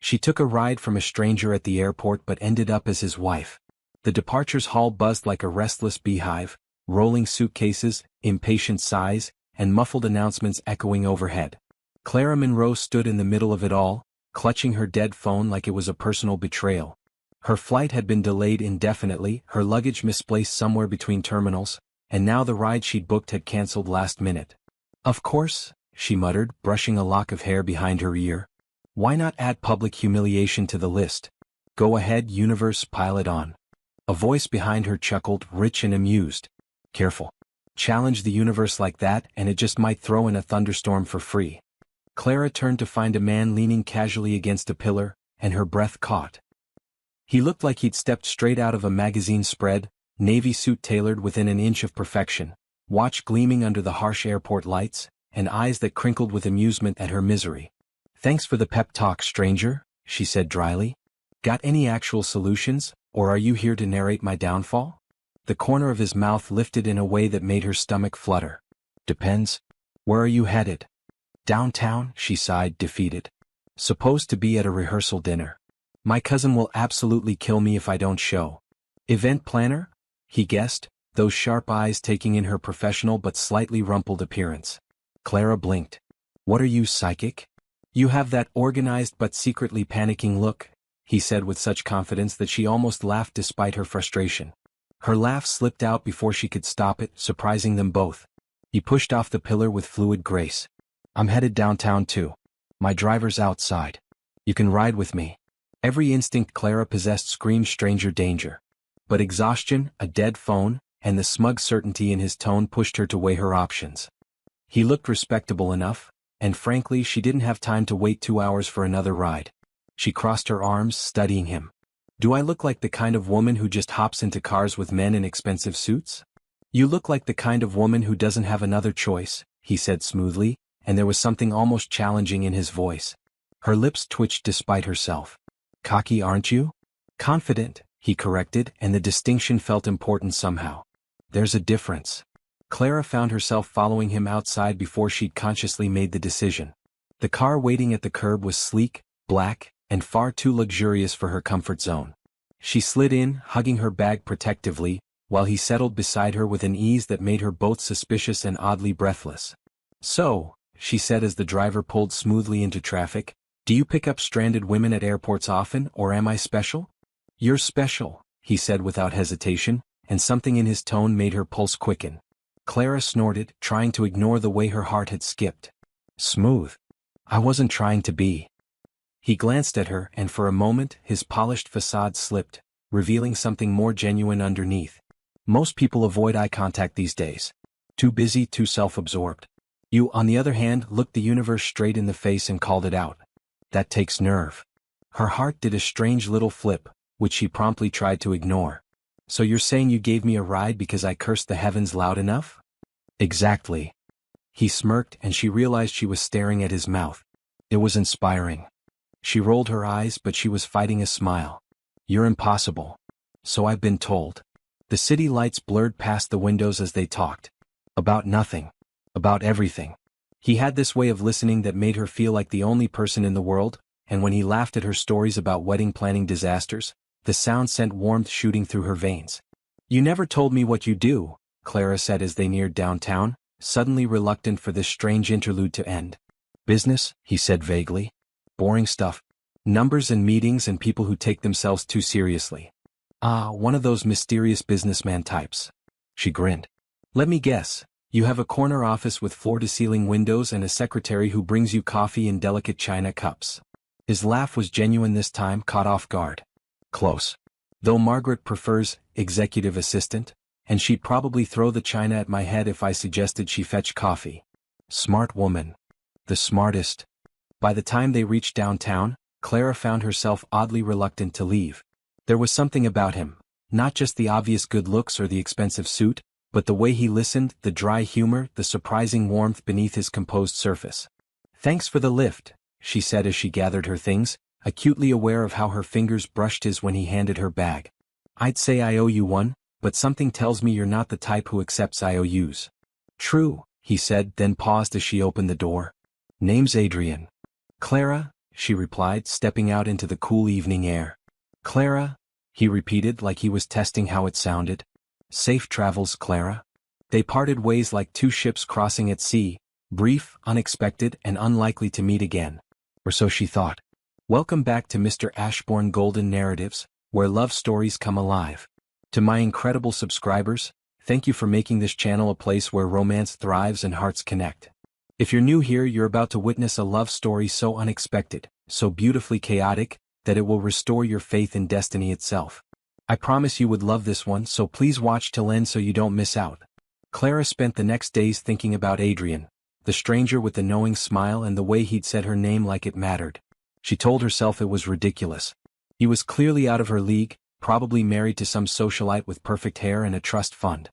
She took a ride from a stranger at the airport but ended up as his wife. The departures hall buzzed like a restless beehive, rolling suitcases, impatient sighs, and muffled announcements echoing overhead. Clara Monroe stood in the middle of it all, clutching her dead phone like it was a personal betrayal. Her flight had been delayed indefinitely, her luggage misplaced somewhere between terminals, and now the ride she'd booked had cancelled last minute. Of course, she muttered, brushing a lock of hair behind her ear. Why not add public humiliation to the list? Go ahead, universe, pile it on. A voice behind her chuckled, rich and amused. Careful. Challenge the universe like that and it just might throw in a thunderstorm for free. Clara turned to find a man leaning casually against a pillar, and her breath caught. He looked like he'd stepped straight out of a magazine spread, navy suit tailored within an inch of perfection, watch gleaming under the harsh airport lights, and eyes that crinkled with amusement at her misery. Thanks for the pep talk, stranger, she said dryly. Got any actual solutions, or are you here to narrate my downfall? The corner of his mouth lifted in a way that made her stomach flutter. Depends. Where are you headed? Downtown, she sighed, defeated. Supposed to be at a rehearsal dinner. My cousin will absolutely kill me if I don't show. Event planner? He guessed, those sharp eyes taking in her professional but slightly rumpled appearance. Clara blinked. What are you, psychic? You have that organized but secretly panicking look, he said with such confidence that she almost laughed despite her frustration. Her laugh slipped out before she could stop it, surprising them both. He pushed off the pillar with fluid grace. I'm headed downtown too. My driver's outside. You can ride with me. Every instinct Clara possessed screamed stranger danger. But exhaustion, a dead phone, and the smug certainty in his tone pushed her to weigh her options. He looked respectable enough, and frankly she didn't have time to wait 2 hours for another ride. She crossed her arms, studying him. Do I look like the kind of woman who just hops into cars with men in expensive suits? You look like the kind of woman who doesn't have another choice, he said smoothly, and there was something almost challenging in his voice. Her lips twitched despite herself. Cocky, aren't you? Confident, he corrected, and the distinction felt important somehow. There's a difference. Clara found herself following him outside before she'd consciously made the decision. The car waiting at the curb was sleek, black, and far too luxurious for her comfort zone. She slid in, hugging her bag protectively, while he settled beside her with an ease that made her both suspicious and oddly breathless. So, she said as the driver pulled smoothly into traffic, do you pick up stranded women at airports often, or am I special? You're special, he said without hesitation, and something in his tone made her pulse quicken. Clara snorted, trying to ignore the way her heart had skipped. Smooth. I wasn't trying to be. He glanced at her, and for a moment his polished facade slipped, revealing something more genuine underneath. Most people avoid eye contact these days. Too busy, too self-absorbed. You, on the other hand, looked the universe straight in the face and called it out. That takes nerve. Her heart did a strange little flip, which she promptly tried to ignore. So you're saying you gave me a ride because I cursed the heavens loud enough? Exactly. He smirked, and she realized she was staring at his mouth. It was inspiring. She rolled her eyes, but she was fighting a smile. You're impossible. So I've been told. The city lights blurred past the windows as they talked. About nothing. About everything. He had this way of listening that made her feel like the only person in the world, and when he laughed at her stories about wedding planning disasters, the sound sent warmth shooting through her veins. You never told me what you do, Clara said as they neared downtown, suddenly reluctant for this strange interlude to end. Business, he said vaguely. Boring stuff. Numbers and meetings and people who take themselves too seriously. Ah, one of those mysterious businessman types. She grinned. Let me guess. You have a corner office with floor-to-ceiling windows and a secretary who brings you coffee in delicate china cups. His laugh was genuine this time, caught off guard. Close. Though Margaret prefers executive assistant, and she'd probably throw the china at my head if I suggested she fetch coffee. Smart woman. The smartest. By the time they reached downtown, Clara found herself oddly reluctant to leave. There was something about him, not just the obvious good looks or the expensive suit, but the way he listened, the dry humor, the surprising warmth beneath his composed surface. Thanks for the lift, she said as she gathered her things, acutely aware of how her fingers brushed his when he handed her bag. I'd say I owe you one, but something tells me you're not the type who accepts IOUs. True, he said, then paused as she opened the door. Name's Adrian. Clara, she replied, stepping out into the cool evening air. Clara? He repeated like he was testing how it sounded. Safe travels, Clara. They parted ways like two ships crossing at sea, brief, unexpected, and unlikely to meet again. Or so she thought. Welcome back to Mr. Ashbourne Golden Narratives, where love stories come alive. To my incredible subscribers, thank you for making this channel a place where romance thrives and hearts connect. If you're new here, you're about to witness a love story so unexpected, so beautifully chaotic, that it will restore your faith in destiny itself. I promise you would love this one, so please watch till end so you don't miss out. Clara spent the next days thinking about Adrian, the stranger with the knowing smile and the way he'd said her name like it mattered. She told herself it was ridiculous. He was clearly out of her league, probably married to some socialite with perfect hair and a trust fund.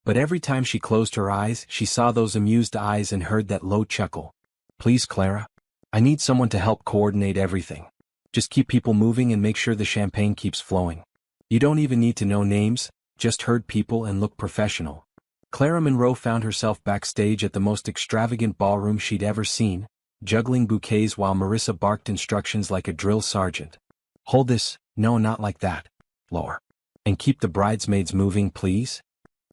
But every time she closed her eyes, she saw those amused eyes and heard that low chuckle. Please, Clara. I need someone to help coordinate everything. Just keep people moving and make sure the champagne keeps flowing. You don't even need to know names, just herd people and look professional. Clara Monroe found herself backstage at the most extravagant ballroom she'd ever seen, juggling bouquets while Marissa barked instructions like a drill sergeant. Hold this, no, not like that. Lower. And keep the bridesmaids moving, please.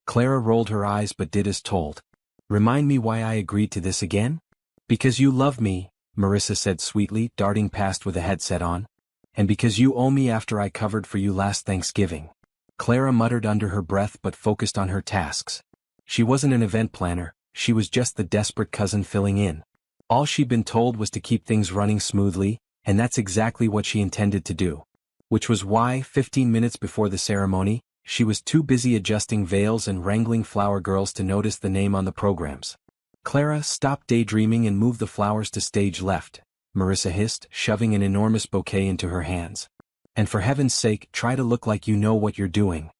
Clara rolled her eyes but did as told. Remind me why I agreed to this again? Because you love me, Marissa said sweetly, darting past with a headset on. And because you owe me after I covered for you last Thanksgiving. Clara muttered under her breath but focused on her tasks. She wasn't an event planner, she was just the desperate cousin filling in. All she'd been told was to keep things running smoothly, and that's exactly what she intended to do. Which was why, 15 minutes before the ceremony, she was too busy adjusting veils and wrangling flower girls to notice the name on the programs. Clara, stop daydreaming and move the flowers to stage left, Marissa hissed, shoving an enormous bouquet into her hands. And for heaven's sake, try to look like you know what you're doing.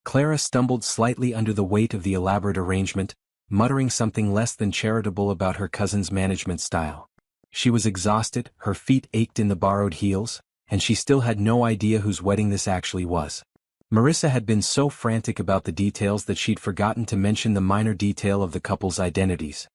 Clara stumbled slightly under the weight of the elaborate arrangement, muttering something less than charitable about her cousin's management style. She was exhausted, her feet ached in the borrowed heels, and she still had no idea whose wedding this actually was. Marissa had been so frantic about the details that she'd forgotten to mention the minor detail of the couple's identities.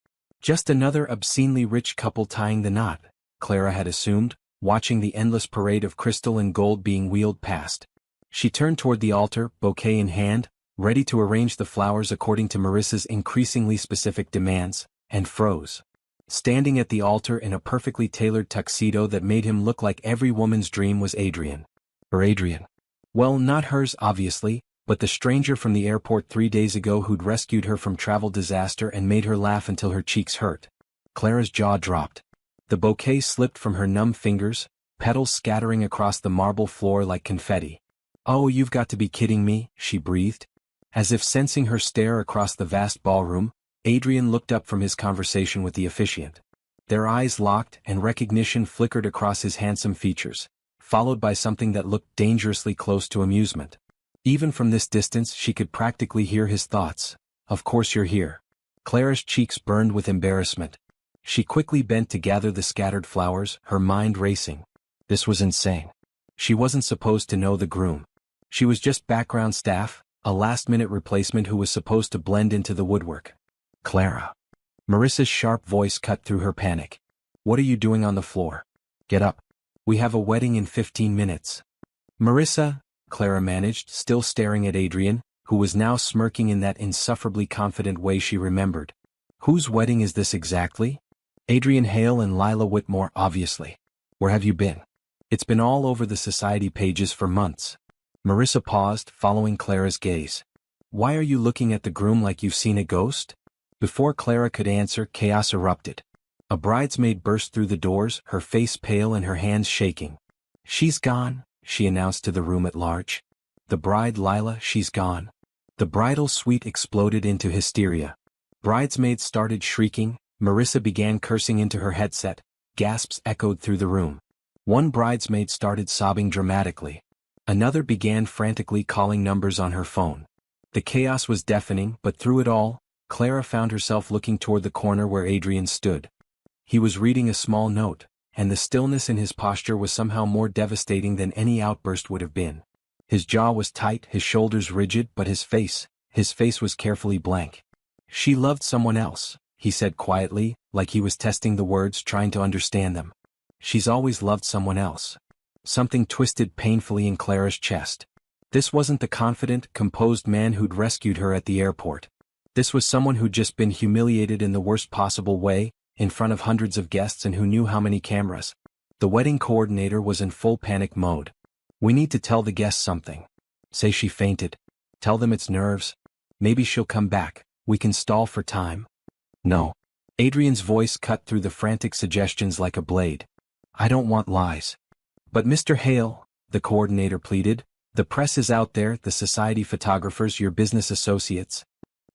Just another obscenely rich couple tying the knot, Clara had assumed, watching the endless parade of crystal and gold being wheeled past. She turned toward the altar, bouquet in hand, ready to arrange the flowers according to Marissa's increasingly specific demands, and froze. Standing at the altar in a perfectly tailored tuxedo that made him look like every woman's dream was Adrian. Or Adrian. Well, not hers obviously, but the stranger from the airport 3 days ago who'd rescued her from travel disaster and made her laugh until her cheeks hurt. Clara's jaw dropped. The bouquet slipped from her numb fingers, petals scattering across the marble floor like confetti. Oh, you've got to be kidding me, she breathed. As if sensing her stare across the vast ballroom, Adrian looked up from his conversation with the officiant. Their eyes locked and recognition flickered across his handsome features, followed by something that looked dangerously close to amusement. Even from this distance she could practically hear his thoughts. Of course you're here. Clara's cheeks burned with embarrassment. She quickly bent to gather the scattered flowers, her mind racing. This was insane. She wasn't supposed to know the groom. She was just background staff, a last-minute replacement who was supposed to blend into the woodwork. Clara. Marissa's sharp voice cut through her panic. What are you doing on the floor? Get up. We have a wedding in 15 minutes. Marissa, Clara managed, still staring at Adrian, who was now smirking in that insufferably confident way she remembered. Whose wedding is this exactly? Adrian Hale and Lila Whitmore, obviously. Where have you been? It's been all over the society pages for months. Marissa paused, following Clara's gaze. Why are you looking at the groom like you've seen a ghost? Before Clara could answer, chaos erupted. A bridesmaid burst through the doors, her face pale and her hands shaking. She's gone, she announced to the room at large. The bride Lila, she's gone. The bridal suite exploded into hysteria. Bridesmaids started shrieking, Marissa began cursing into her headset, gasps echoed through the room. One bridesmaid started sobbing dramatically. Another began frantically calling numbers on her phone. The chaos was deafening, but through it all, Clara found herself looking toward the corner where Adrian stood. He was reading a small note, and the stillness in his posture was somehow more devastating than any outburst would have been. His jaw was tight, his shoulders rigid, but his face was carefully blank. She loved someone else, he said quietly, like he was testing the words, trying to understand them. She's always loved someone else. Something twisted painfully in Clara's chest. This wasn't the confident, composed man who'd rescued her at the airport. This was someone who'd just been humiliated in the worst possible way, in front of hundreds of guests and who knew how many cameras. The wedding coordinator was in full panic mode. We need to tell the guests something. Say she fainted. Tell them it's nerves. Maybe she'll come back. We can stall for time. No. Adrian's voice cut through the frantic suggestions like a blade. I don't want lies. But Mr. Hale, the coordinator pleaded, the press is out there, the society photographers, your business associates.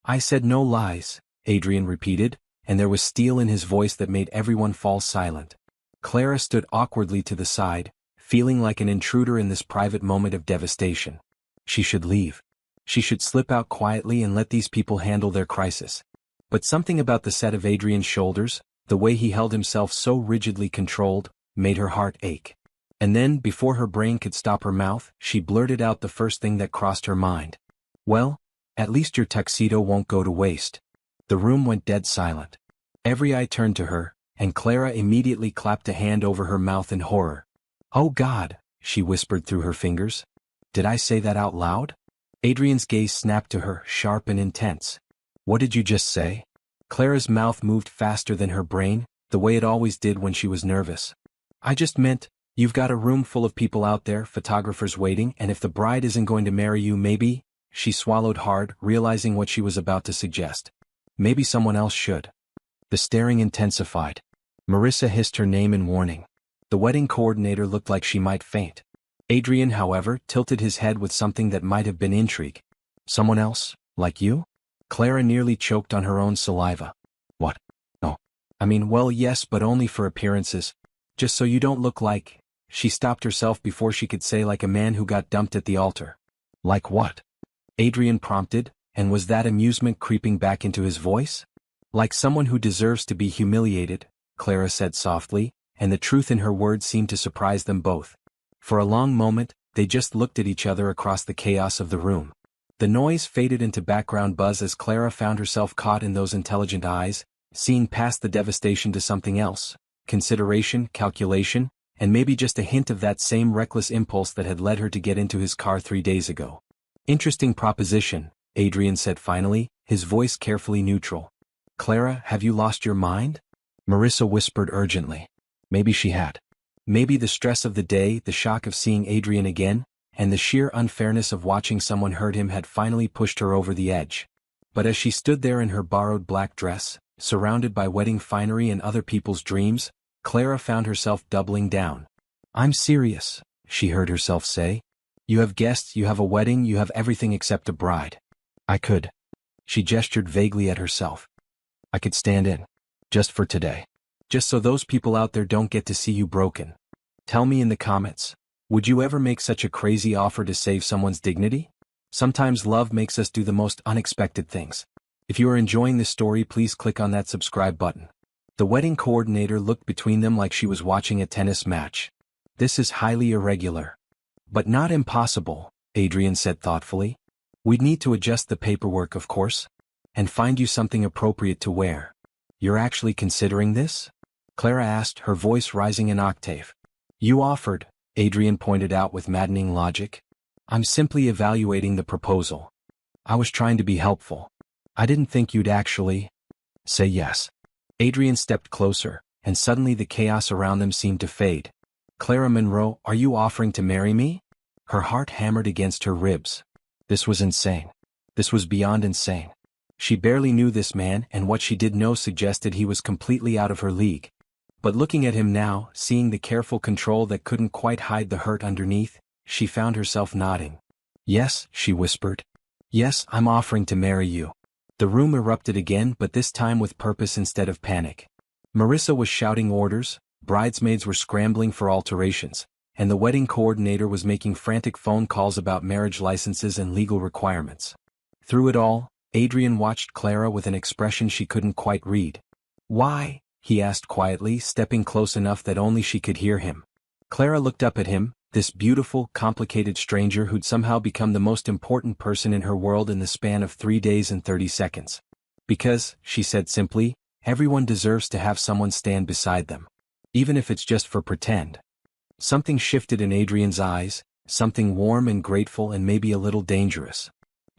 I said no lies, Adrian repeated, and there was steel in his voice that made everyone fall silent. Clara stood awkwardly to the side, feeling like an intruder in this private moment of devastation. She should leave. She should slip out quietly and let these people handle their crisis. But something about the set of Adrian's shoulders, the way he held himself so rigidly controlled, made her heart ache. And then, before her brain could stop her mouth, she blurted out the first thing that crossed her mind. Well, at least your tuxedo won't go to waste. The room went dead silent. Every eye turned to her, and Clara immediately clapped a hand over her mouth in horror. Oh God, she whispered through her fingers. Did I say that out loud? Adrian's gaze snapped to her, sharp and intense. What did you just say? Clara's mouth moved faster than her brain, the way it always did when she was nervous. I just meant, you've got a room full of people out there, photographers waiting, and if the bride isn't going to marry you, maybe, she swallowed hard, realizing what she was about to suggest. Maybe someone else should. The staring intensified. Marissa hissed her name in warning. The wedding coordinator looked like she might faint. Adrian, however, tilted his head with something that might have been intrigue. Someone else? Like you? Clara nearly choked on her own saliva. What? No. I mean, well, yes, but only for appearances. Just so you don't look like... She stopped herself before she could say like a man who got dumped at the altar. Like what? Adrian prompted, and was that amusement creeping back into his voice? Like someone who deserves to be humiliated, Clara said softly, and the truth in her words seemed to surprise them both. For a long moment, they just looked at each other across the chaos of the room. The noise faded into background buzz as Clara found herself caught in those intelligent eyes, seeing past the devastation to something else, consideration, calculation, and maybe just a hint of that same reckless impulse that had led her to get into his car 3 days ago. Interesting proposition, Adrian said finally, his voice carefully neutral. Clara, have you lost your mind? Marissa whispered urgently. Maybe she had. Maybe the stress of the day, the shock of seeing Adrian again, and the sheer unfairness of watching someone hurt him had finally pushed her over the edge. But as she stood there in her borrowed black dress, surrounded by wedding finery and other people's dreams, Clara found herself doubling down. I'm serious, she heard herself say. You have guests, you have a wedding, you have everything except a bride. I could. She gestured vaguely at herself. I could stand in. Just for today. Just so those people out there don't get to see you broken. Tell me in the comments. Would you ever make such a crazy offer to save someone's dignity? Sometimes love makes us do the most unexpected things. If you are enjoying this story, please click on that subscribe button. The wedding coordinator looked between them like she was watching a tennis match. This is highly irregular. But not impossible, Adrian said thoughtfully. We'd need to adjust the paperwork, of course, and find you something appropriate to wear. You're actually considering this? Clara asked, her voice rising an octave. You offered, Adrian pointed out with maddening logic. I'm simply evaluating the proposal. I was trying to be helpful. I didn't think you'd actually say yes. Adrian stepped closer, and suddenly the chaos around them seemed to fade. Clara Monroe, are you offering to marry me? Her heart hammered against her ribs. This was insane. This was beyond insane. She barely knew this man, and what she did know suggested he was completely out of her league. But looking at him now, seeing the careful control that couldn't quite hide the hurt underneath, she found herself nodding. Yes, she whispered. Yes, I'm offering to marry you. The room erupted again, but this time with purpose instead of panic. Marissa was shouting orders, bridesmaids were scrambling for alterations, and the wedding coordinator was making frantic phone calls about marriage licenses and legal requirements. Through it all, Adrian watched Clara with an expression she couldn't quite read. Why? He asked quietly, stepping close enough that only she could hear him. Clara looked up at him, this beautiful, complicated stranger who'd somehow become the most important person in her world in the span of 3 days and 30 seconds. Because, she said simply, everyone deserves to have someone stand beside them. Even if it's just for pretend. Something shifted in Adrian's eyes, something warm and grateful and maybe a little dangerous.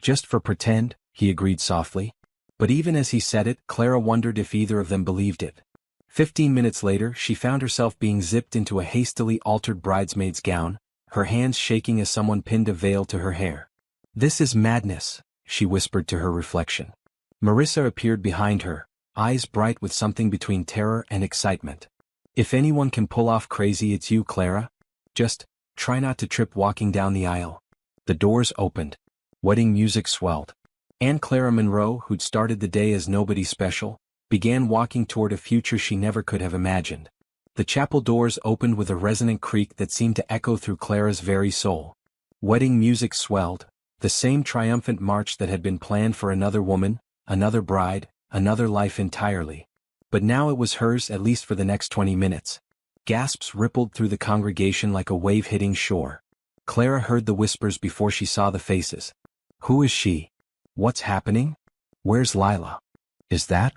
Just for pretend, he agreed softly. But even as he said it, Clara wondered if either of them believed it. 15 minutes later, she found herself being zipped into a hastily altered bridesmaid's gown, her hands shaking as someone pinned a veil to her hair. "This is madness," she whispered to her reflection. Marissa appeared behind her, eyes bright with something between terror and excitement. "If anyone can pull off crazy, it's you, Clara. Just try not to trip walking down the aisle." The doors opened. Wedding music swelled. Anne Clara Monroe, who'd started the day as nobody special, began walking toward a future she never could have imagined. The chapel doors opened with a resonant creak that seemed to echo through Clara's very soul. Wedding music swelled, the same triumphant march that had been planned for another woman, another bride, another life entirely. But now it was hers, at least for the next 20 minutes. Gasps rippled through the congregation like a wave hitting shore. Clara heard the whispers before she saw the faces. "Who is she? What's happening? Where's Lila? Is that?"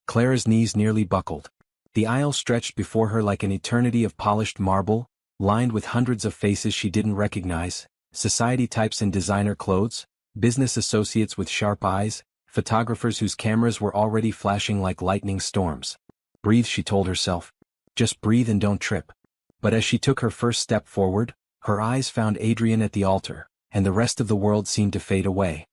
Clara's knees nearly buckled. The aisle stretched before her like an eternity of polished marble, lined with hundreds of faces she didn't recognize, society types in designer clothes, business associates with sharp eyes, photographers whose cameras were already flashing like lightning storms. "Breathe," she told herself. "Just breathe and don't trip." But as she took her first step forward, her eyes found Adrian at the altar, and the rest of the world seemed to fade away.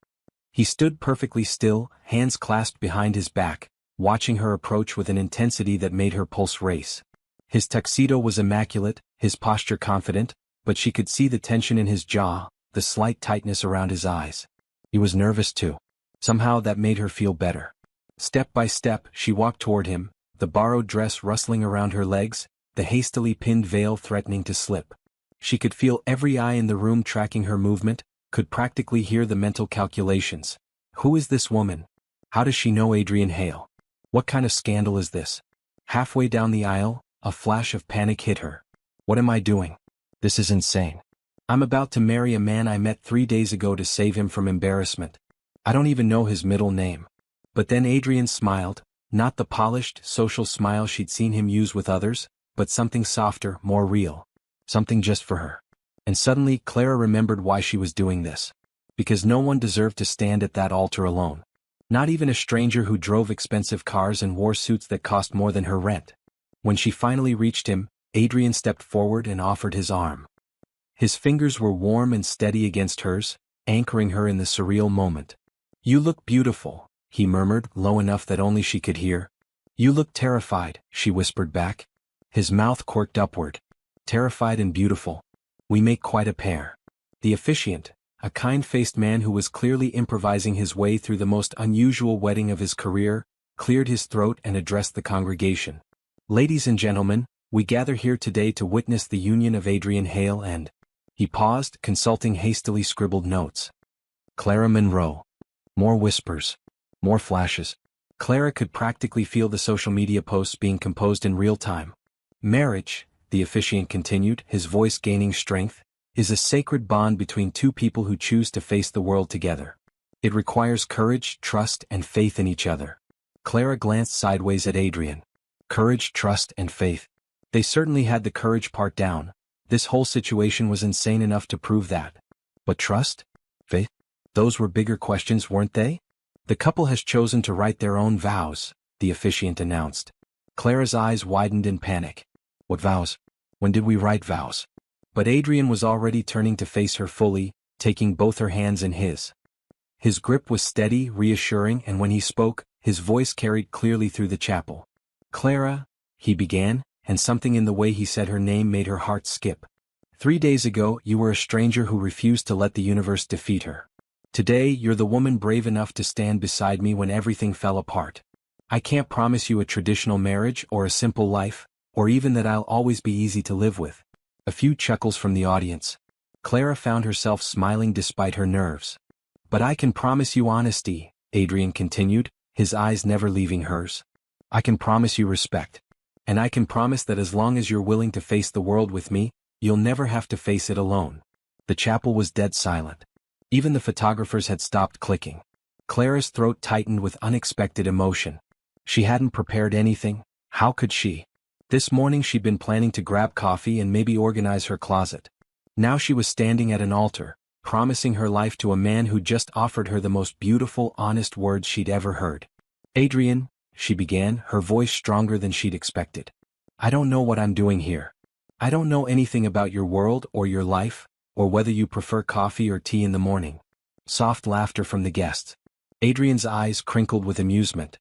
He stood perfectly still, hands clasped behind his back, watching her approach with an intensity that made her pulse race. His tuxedo was immaculate, his posture confident, but she could see the tension in his jaw, the slight tightness around his eyes. He was nervous too. Somehow that made her feel better. Step by step, she walked toward him, the borrowed dress rustling around her legs, the hastily pinned veil threatening to slip. She could feel every eye in the room tracking her movement, could practically hear the mental calculations. Who is this woman? How does she know Adrian Hale? What kind of scandal is this? Halfway down the aisle, a flash of panic hit her. What am I doing? This is insane. I'm about to marry a man I met 3 days ago to save him from embarrassment. I don't even know his middle name. But then Adrian smiled, not the polished, social smile she'd seen him use with others, but something softer, more real. Something just for her. And suddenly Clara remembered why she was doing this. Because no one deserved to stand at that altar alone. Not even a stranger who drove expensive cars and wore suits that cost more than her rent. When she finally reached him, Adrian stepped forward and offered his arm. His fingers were warm and steady against hers, anchoring her in the surreal moment. "You look beautiful," he murmured, low enough that only she could hear. "You look terrified," she whispered back. His mouth quirked upward. "Terrified and beautiful. We make quite a pair." The officiant, a kind-faced man who was clearly improvising his way through the most unusual wedding of his career, cleared his throat and addressed the congregation. "Ladies and gentlemen, we gather here today to witness the union of Adrian Hale and—" He paused, consulting hastily scribbled notes. "Clara Monroe." More whispers. More flashes. Clara could practically feel the social media posts being composed in real time. "Marriage," the officiant continued, his voice gaining strength, "is a sacred bond between two people who choose to face the world together. It requires courage, trust, and faith in each other." Clara glanced sideways at Adrian. Courage, trust, and faith. They certainly had the courage part down. This whole situation was insane enough to prove that. But trust? Faith? Those were bigger questions, weren't they? "The couple has chosen to write their own vows," the officiant announced. Clara's eyes widened in panic. "What vows? When did we write vows?" But Adrian was already turning to face her fully, taking both her hands in his. His grip was steady, reassuring, and when he spoke, his voice carried clearly through the chapel. "Clara," he began, and something in the way he said her name made her heart skip. "3 days ago, you were a stranger who refused to let the universe defeat her. Today, you're the woman brave enough to stand beside me when everything fell apart. I can't promise you a traditional marriage or a simple life, or even that I'll always be easy to live with." A few chuckles from the audience. Clara found herself smiling despite her nerves. "But I can promise you honesty," Adrian continued, his eyes never leaving hers. "I can promise you respect. And I can promise that as long as you're willing to face the world with me, you'll never have to face it alone." The chapel was dead silent. Even the photographers had stopped clicking. Clara's throat tightened with unexpected emotion. She hadn't prepared anything. How could she? This morning she'd been planning to grab coffee and maybe organize her closet. Now she was standing at an altar, promising her life to a man who just offered her the most beautiful, honest words she'd ever heard. "Adrian," she began, her voice stronger than she'd expected. "I don't know what I'm doing here. I don't know anything about your world or your life, or whether you prefer coffee or tea in the morning." Soft laughter from the guests. Adrian's eyes crinkled with amusement.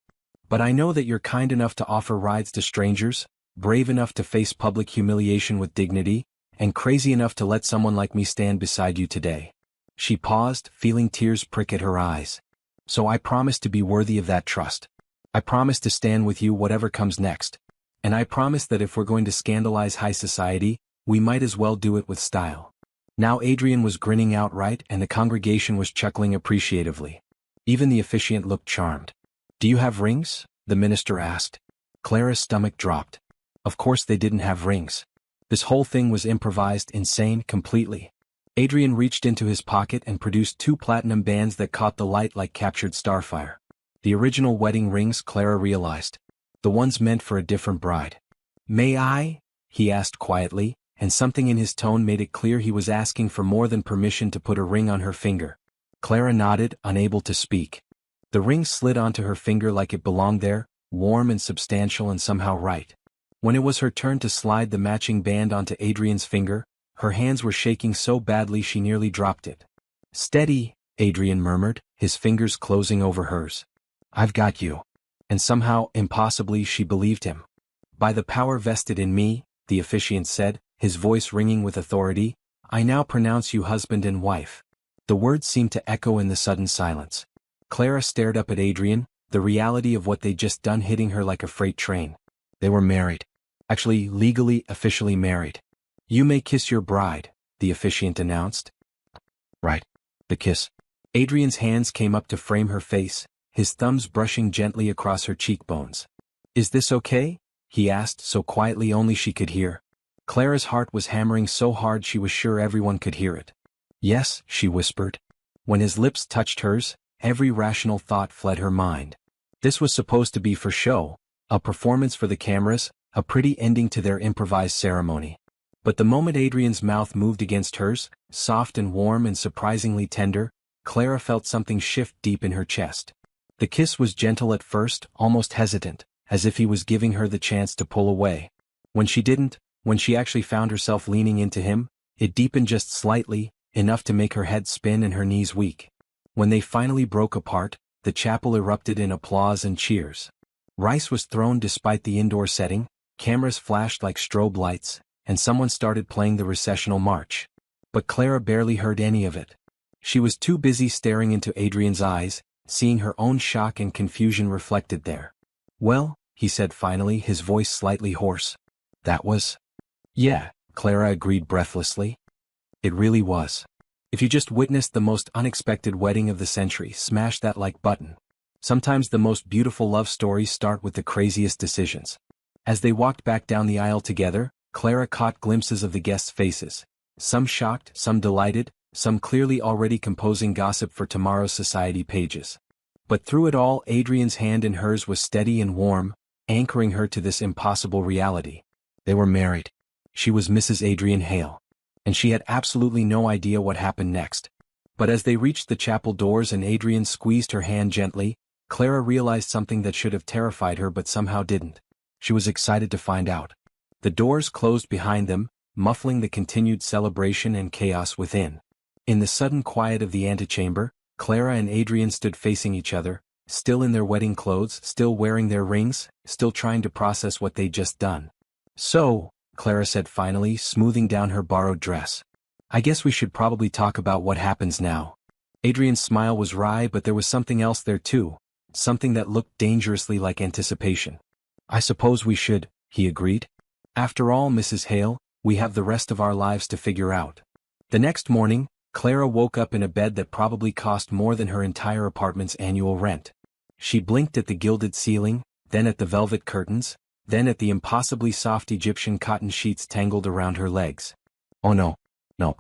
"But I know that you're kind enough to offer rides to strangers, brave enough to face public humiliation with dignity, and crazy enough to let someone like me stand beside you today." She paused, feeling tears prick at her eyes. "So I promise to be worthy of that trust. I promise to stand with you whatever comes next. And I promise that if we're going to scandalize high society, we might as well do it with style." Now Adrian was grinning outright and the congregation was chuckling appreciatively. Even the officiant looked charmed. "Do you have rings?" the minister asked. Clara's stomach dropped. Of course they didn't have rings. This whole thing was improvised, insane, completely. Adrian reached into his pocket and produced 2 platinum bands that caught the light like captured starfire. The original wedding rings, Clara realized. The ones meant for a different bride. "May I?" he asked quietly, and something in his tone made it clear he was asking for more than permission to put a ring on her finger. Clara nodded, unable to speak. The ring slid onto her finger like it belonged there, warm and substantial and somehow right. When it was her turn to slide the matching band onto Adrian's finger, her hands were shaking so badly she nearly dropped it. "Steady," Adrian murmured, his fingers closing over hers. "I've got you." And somehow, impossibly, she believed him. "By the power vested in me," the officiant said, his voice ringing with authority, "I now pronounce you husband and wife." The words seemed to echo in the sudden silence. Clara stared up at Adrian, the reality of what they'd just done hitting her like a freight train. They were married. Actually, legally, officially married. "You may kiss your bride," the officiant announced. Right. The kiss. Adrian's hands came up to frame her face, his thumbs brushing gently across her cheekbones. "Is this okay?" he asked so quietly only she could hear. Clara's heart was hammering so hard she was sure everyone could hear it. "Yes," she whispered. When his lips touched hers, every rational thought fled her mind. This was supposed to be for show, a performance for the cameras, a pretty ending to their improvised ceremony. But the moment Adrian's mouth moved against hers, soft and warm and surprisingly tender, Clara felt something shift deep in her chest. The kiss was gentle at first, almost hesitant, as if he was giving her the chance to pull away. When she didn't, when she actually found herself leaning into him, it deepened just slightly, enough to make her head spin and her knees weak. When they finally broke apart, the chapel erupted in applause and cheers. Rice was thrown despite the indoor setting, cameras flashed like strobe lights, and someone started playing the recessional march. But Clara barely heard any of it. She was too busy staring into Adrian's eyes, seeing her own shock and confusion reflected there. "Well," he said finally, his voice slightly hoarse. "That was..." "Yeah," Clara agreed breathlessly. "It really was. If you just witnessed the most unexpected wedding of the century, smash that like button. Sometimes the most beautiful love stories start with the craziest decisions." As they walked back down the aisle together, Clara caught glimpses of the guests' faces. Some shocked, some delighted, some clearly already composing gossip for tomorrow's society pages. But through it all, Adrian's hand in hers was steady and warm, anchoring her to this impossible reality. They were married. She was Mrs. Adrian Hale. And she had absolutely no idea what happened next. But as they reached the chapel doors and Adrian squeezed her hand gently, Clara realized something that should have terrified her but somehow didn't. She was excited to find out. The doors closed behind them, muffling the continued celebration and chaos within. In the sudden quiet of the antechamber, Clara and Adrian stood facing each other, still in their wedding clothes, still wearing their rings, still trying to process what they'd just done. "So," Clara said finally, smoothing down her borrowed dress, "I guess we should probably talk about what happens now." Adrian's smile was wry, but there was something else there too, something that looked dangerously like anticipation. "I suppose we should," he agreed. "After all, Mrs. Hale, we have the rest of our lives to figure out." The next morning, Clara woke up in a bed that probably cost more than her entire apartment's annual rent. She blinked at the gilded ceiling, then at the velvet curtains, then at the impossibly soft Egyptian cotton sheets tangled around her legs. "Oh no. No.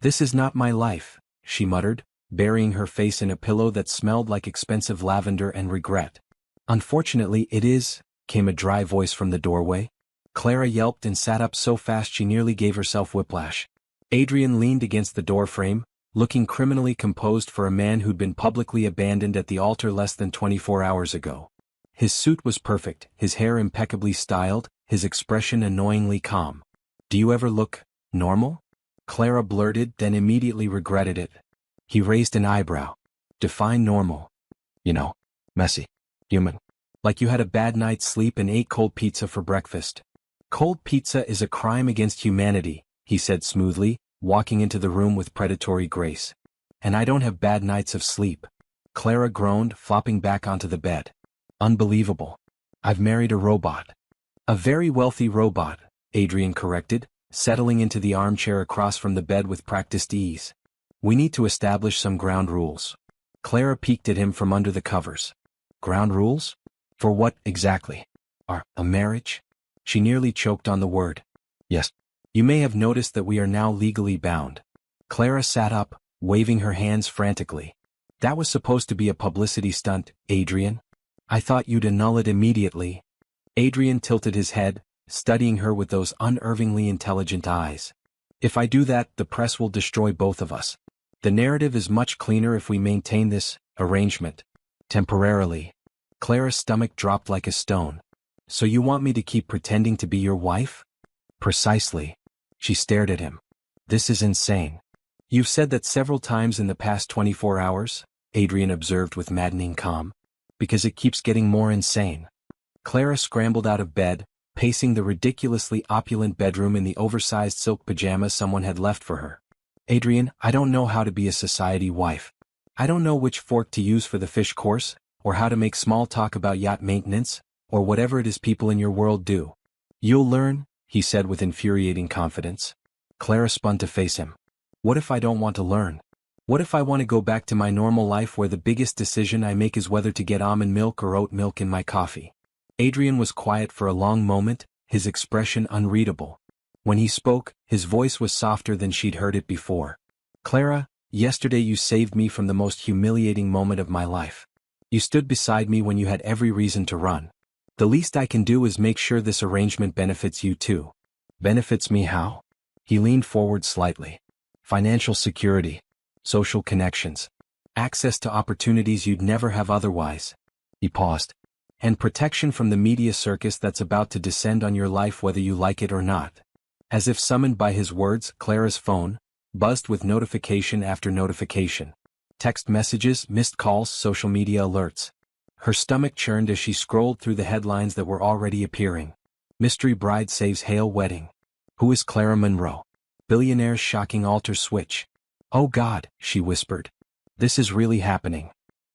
This is not my life," she muttered, burying her face in a pillow that smelled like expensive lavender and regret. "Unfortunately it is," came a dry voice from the doorway. Clara yelped and sat up so fast she nearly gave herself whiplash. Adrian leaned against the doorframe, looking criminally composed for a man who'd been publicly abandoned at the altar less than 24 hours ago. His suit was perfect, his hair impeccably styled, his expression annoyingly calm. "Do you ever look normal?" Clara blurted, then immediately regretted it. He raised an eyebrow. "Define normal." "You know, messy. Human. Like you had a bad night's sleep and ate cold pizza for breakfast." "Cold pizza is a crime against humanity," he said smoothly, walking into the room with predatory grace. "And I don't have bad nights of sleep." Clara groaned, flopping back onto the bed. "Unbelievable. I've married a robot." "A very wealthy robot," Adrian corrected, settling into the armchair across from the bed with practiced ease. "We need to establish some ground rules." Clara peeked at him from under the covers. "Ground rules? For what, exactly? A marriage?" She nearly choked on the word. "Yes. You may have noticed that we are now legally bound." Clara sat up, waving her hands frantically. "That was supposed to be a publicity stunt, Adrian. I thought you'd annul it immediately." Adrian tilted his head, studying her with those unervingly intelligent eyes. "If I do that, the press will destroy both of us. The narrative is much cleaner if we maintain this arrangement. Temporarily." Clara's stomach dropped like a stone. "So you want me to keep pretending to be your wife?" "Precisely." She stared at him. "This is insane." "You've said that several times in the past 24 hours, Adrian observed with maddening calm. "Because it keeps getting more insane." Clara scrambled out of bed, pacing the ridiculously opulent bedroom in the oversized silk pajamas someone had left for her. "Adrian, I don't know how to be a society wife. I don't know which fork to use for the fish course, or how to make small talk about yacht maintenance, or whatever it is people in your world do." "You'll learn," he said with infuriating confidence. Clara spun to face him. "What if I don't want to learn? What if I want to go back to my normal life where the biggest decision I make is whether to get almond milk or oat milk in my coffee?" Adrian was quiet for a long moment, his expression unreadable. When he spoke, his voice was softer than she'd heard it before. "Clara, yesterday you saved me from the most humiliating moment of my life. You stood beside me when you had every reason to run. The least I can do is make sure this arrangement benefits you too." "Benefits me how?" He leaned forward slightly. "Financial security. Social connections. Access to opportunities you'd never have otherwise." He paused. "And protection from the media circus that's about to descend on your life whether you like it or not." As if summoned by his words, Clara's phone buzzed with notification after notification. Text messages, missed calls, social media alerts. Her stomach churned as she scrolled through the headlines that were already appearing. "Mystery bride saves Hale wedding." "Who is Clara Monroe?" "Billionaire's shocking altar switch." "Oh God," she whispered. "This is really happening."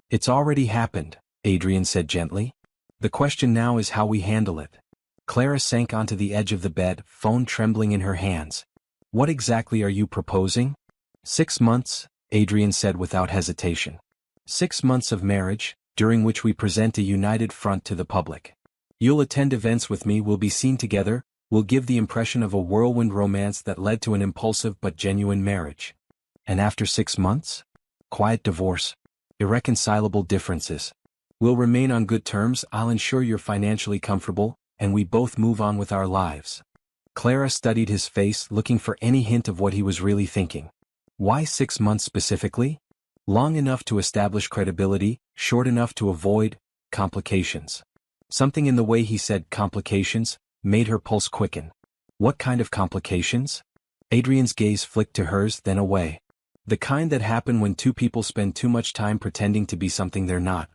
"It's already happened," Adrian said gently. "The question now is how we handle it." Clara sank onto the edge of the bed, phone trembling in her hands. "What exactly are you proposing?" 6 months, Adrian said without hesitation. 6 months of marriage, during which we present a united front to the public. You'll attend events with me, we'll be seen together, we'll give the impression of a whirlwind romance that led to an impulsive but genuine marriage. And after 6 months? Quiet divorce. Irreconcilable differences. We'll remain on good terms, I'll ensure you're financially comfortable, and we both move on with our lives. Clara studied his face, looking for any hint of what he was really thinking. Why 6 months specifically? Long enough to establish credibility, short enough to avoid complications. Something in the way he said complications made her pulse quicken. What kind of complications? Adrian's gaze flicked to hers, then away. The kind that happen when two people spend too much time pretending to be something they're not.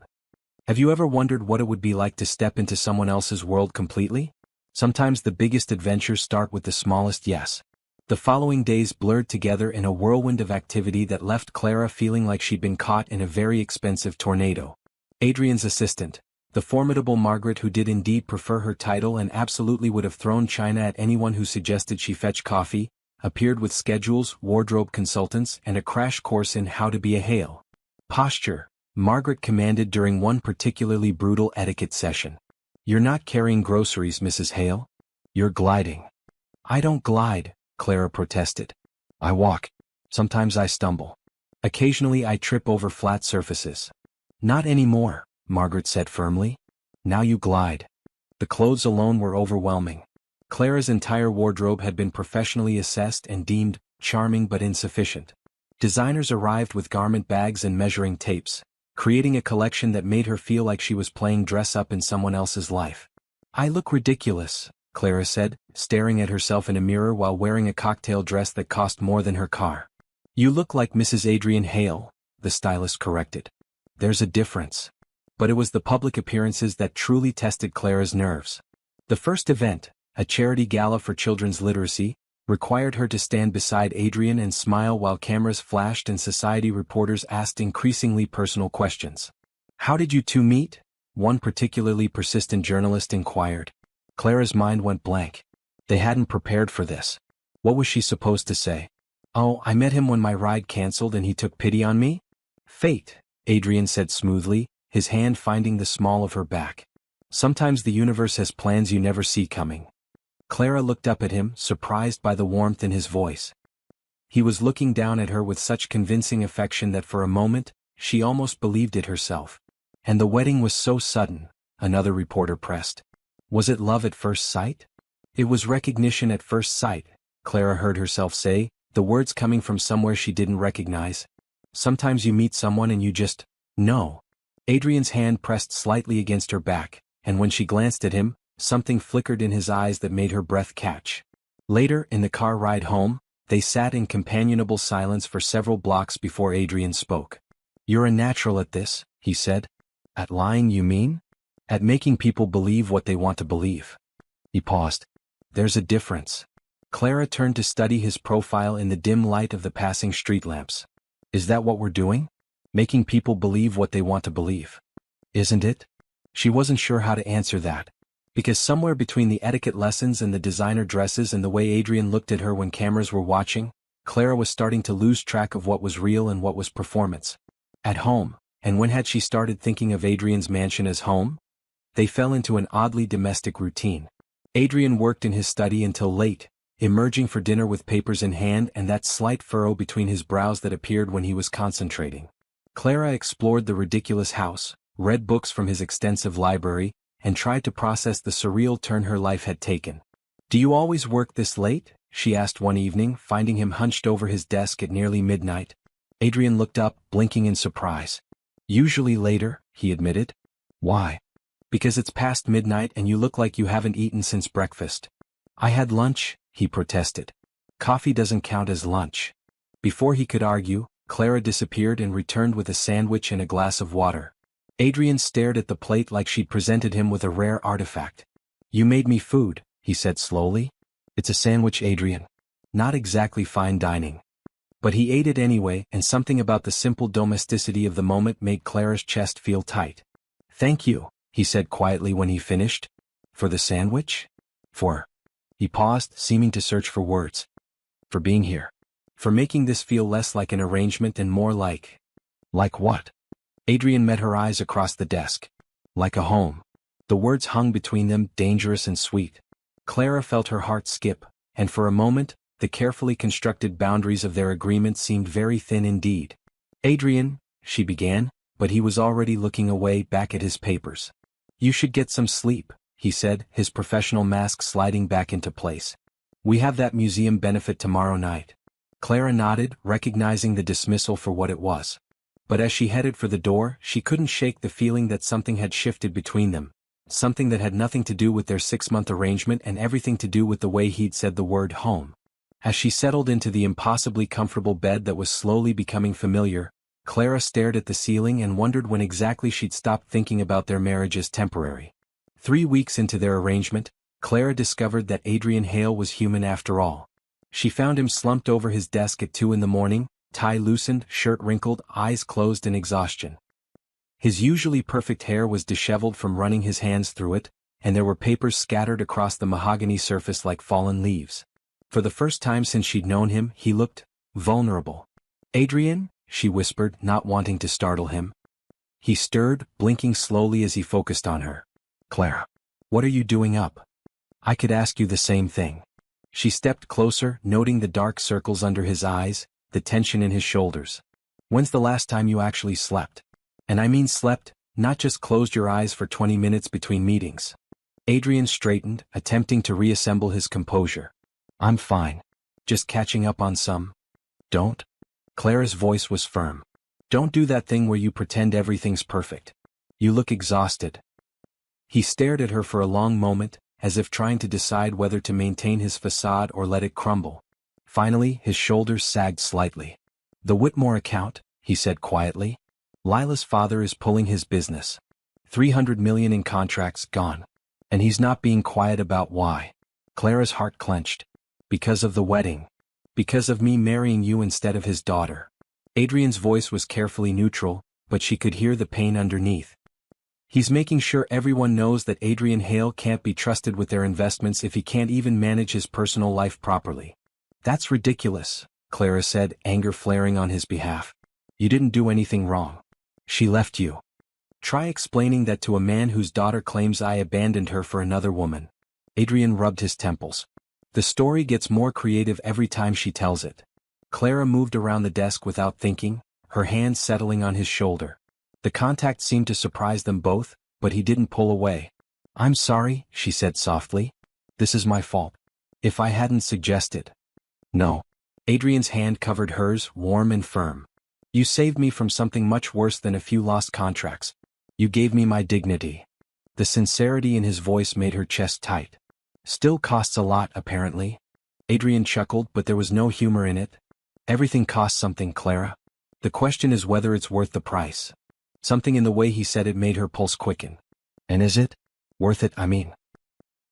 Have you ever wondered what it would be like to step into someone else's world completely? Sometimes the biggest adventures start with the smallest yes. The following days blurred together in a whirlwind of activity that left Clara feeling like she'd been caught in a very expensive tornado. Adrian's assistant, the formidable Margaret, who did indeed prefer her title and absolutely would have thrown china at anyone who suggested she fetch coffee, appeared with schedules, wardrobe consultants, and a crash course in how to be a Hale. Posture, Margaret commanded during one particularly brutal etiquette session. "You're not carrying groceries, Mrs. Hale. You're gliding." "I don't glide," Clara protested. "I walk. Sometimes I stumble. Occasionally I trip over flat surfaces." "Not anymore," Margaret said firmly. "Now you glide." The clothes alone were overwhelming. Clara's entire wardrobe had been professionally assessed and deemed charming but insufficient. Designers arrived with garment bags and measuring tapes, creating a collection that made her feel like she was playing dress-up in someone else's life. "I look ridiculous," Clara said, staring at herself in a mirror while wearing a cocktail dress that cost more than her car. "You look like Mrs. Adrian Hale," the stylist corrected. "There's a difference." But it was the public appearances that truly tested Clara's nerves. The first event, a charity gala for children's literacy, required her to stand beside Adrian and smile while cameras flashed and society reporters asked increasingly personal questions. "How did you two meet?" one particularly persistent journalist inquired. Clara's mind went blank. They hadn't prepared for this. What was she supposed to say? "Oh, I met him when my ride canceled and he took pity on me?" "Fate," Adrian said smoothly, his hand finding the small of her back. "Sometimes the universe has plans you never see coming." Clara looked up at him, surprised by the warmth in his voice. He was looking down at her with such convincing affection that for a moment, she almost believed it herself. "And the wedding was so sudden," another reporter pressed. "Was it love at first sight?" "It was recognition at first sight," Clara heard herself say, the words coming from somewhere she didn't recognize. "Sometimes you meet someone and you just know." Adrian's hand pressed slightly against her back, and when she glanced at him, something flickered in his eyes that made her breath catch. Later, in the car ride home, they sat in companionable silence for several blocks before Adrian spoke. "You're a natural at this," he said. "At lying, you mean? At making people believe what they want to believe." He paused. "There's a difference." Clara turned to study his profile in the dim light of the passing street lamps. "Is that what we're doing? Making people believe what they want to believe? Isn't it?" She wasn't sure how to answer that. Because somewhere between the etiquette lessons and the designer dresses and the way Adrian looked at her when cameras were watching, Clara was starting to lose track of what was real and what was performance. At home, and when had she started thinking of Adrian's mansion as home? They fell into an oddly domestic routine. Adrian worked in his study until late, emerging for dinner with papers in hand and that slight furrow between his brows that appeared when he was concentrating. Clara explored the ridiculous house, read books from his extensive library, and tried to process the surreal turn her life had taken. "Do you always work this late?" she asked one evening, finding him hunched over his desk at nearly midnight. Adrian looked up, blinking in surprise. "Usually later," he admitted. "Why?" "Because it's past midnight and you look like you haven't eaten since breakfast." "I had lunch," he protested. "Coffee doesn't count as lunch." Before he could argue, Clara disappeared and returned with a sandwich and a glass of water. Adrian stared at the plate like she'd presented him with a rare artifact. "You made me food," he said slowly. "It's a sandwich, Adrian. Not exactly fine dining." But he ate it anyway, and something about the simple domesticity of the moment made Clara's chest feel tight. "Thank you," he said quietly when he finished. "For the sandwich?" "For..." He paused, seeming to search for words. "For being here. For making this feel less like an arrangement and more like..." "Like what?" Adrian met her eyes across the desk. "Like a home." The words hung between them, dangerous and sweet. Clara felt her heart skip, and for a moment, the carefully constructed boundaries of their agreement seemed very thin indeed. "Adrian," she began, but he was already looking away, back at his papers. "You should get some sleep," he said, his professional mask sliding back into place. "We have that museum benefit tomorrow night." Clara nodded, recognizing the dismissal for what it was. But as she headed for the door, she couldn't shake the feeling that something had shifted between them, something that had nothing to do with their 6-month arrangement and everything to do with the way he'd said the word home. As she settled into the impossibly comfortable bed that was slowly becoming familiar, Clara stared at the ceiling and wondered when exactly she'd stopped thinking about their marriage as temporary. 3 weeks into their arrangement, Clara discovered that Adrian Hale was human after all. She found him slumped over his desk at 2 in the morning, tie loosened, shirt wrinkled, eyes closed in exhaustion. His usually perfect hair was disheveled from running his hands through it, and there were papers scattered across the mahogany surface like fallen leaves. For the first time since she'd known him, he looked vulnerable. "Adrian?" she whispered, not wanting to startle him. He stirred, blinking slowly as he focused on her. "Clara, what are you doing up?" "I could ask you the same thing." She stepped closer, noting the dark circles under his eyes, the tension in his shoulders. "When's the last time you actually slept? And I mean slept, not just closed your eyes for 20 minutes between meetings." Adrian straightened, attempting to reassemble his composure. I'm fine. Just catching up on some. Don't. Clara's voice was firm. Don't do that thing where you pretend everything's perfect. You look exhausted. He stared at her for a long moment, as if trying to decide whether to maintain his facade or let it crumble. Finally, his shoulders sagged slightly. The Whitmore account, he said quietly. Lila's father is pulling his business. 300 million in contracts gone. And he's not being quiet about why. Clara's heart clenched. Because of the wedding. Because of me marrying you instead of his daughter. Adrian's voice was carefully neutral, but she could hear the pain underneath. He's making sure everyone knows that Adrian Hale can't be trusted with their investments if he can't even manage his personal life properly. That's ridiculous, Clara said, anger flaring on his behalf. You didn't do anything wrong. She left you. Try explaining that to a man whose daughter claims I abandoned her for another woman. Adrian rubbed his temples. The story gets more creative every time she tells it. Clara moved around the desk without thinking, her hand settling on his shoulder. The contact seemed to surprise them both, but he didn't pull away. I'm sorry, she said softly. This is my fault. If I hadn't suggested. No. Adrian's hand covered hers, warm and firm. You saved me from something much worse than a few lost contracts. You gave me my dignity. The sincerity in his voice made her chest tight. Still costs a lot, apparently. Adrian chuckled, but there was no humor in it. Everything costs something, Clara. The question is whether it's worth the price. Something in the way he said it made her pulse quicken. And is it? Worth it, I mean.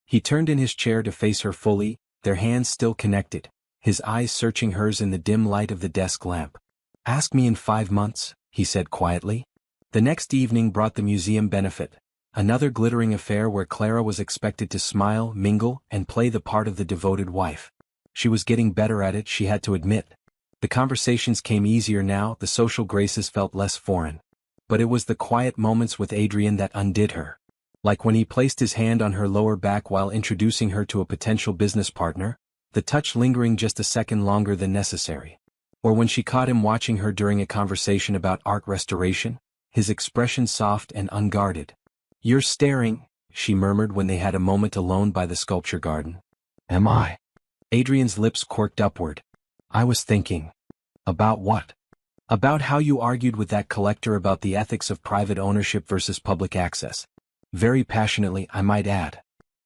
He turned in his chair to face her fully, their hands still connected, his eyes searching hers in the dim light of the desk lamp. Ask me in 5 months, he said quietly. The next evening brought the museum benefit, another glittering affair where Clara was expected to smile, mingle, and play the part of the devoted wife. She was getting better at it, she had to admit. The conversations came easier now, the social graces felt less foreign. But it was the quiet moments with Adrian that undid her. Like when he placed his hand on her lower back while introducing her to a potential business partner, the touch lingering just a second longer than necessary. Or when she caught him watching her during a conversation about art restoration, his expression soft and unguarded. You're staring, she murmured when they had a moment alone by the sculpture garden. Am I? Adrian's lips quirked upward. I was thinking. About what? About how you argued with that collector about the ethics of private ownership versus public access. Very passionately, I might add.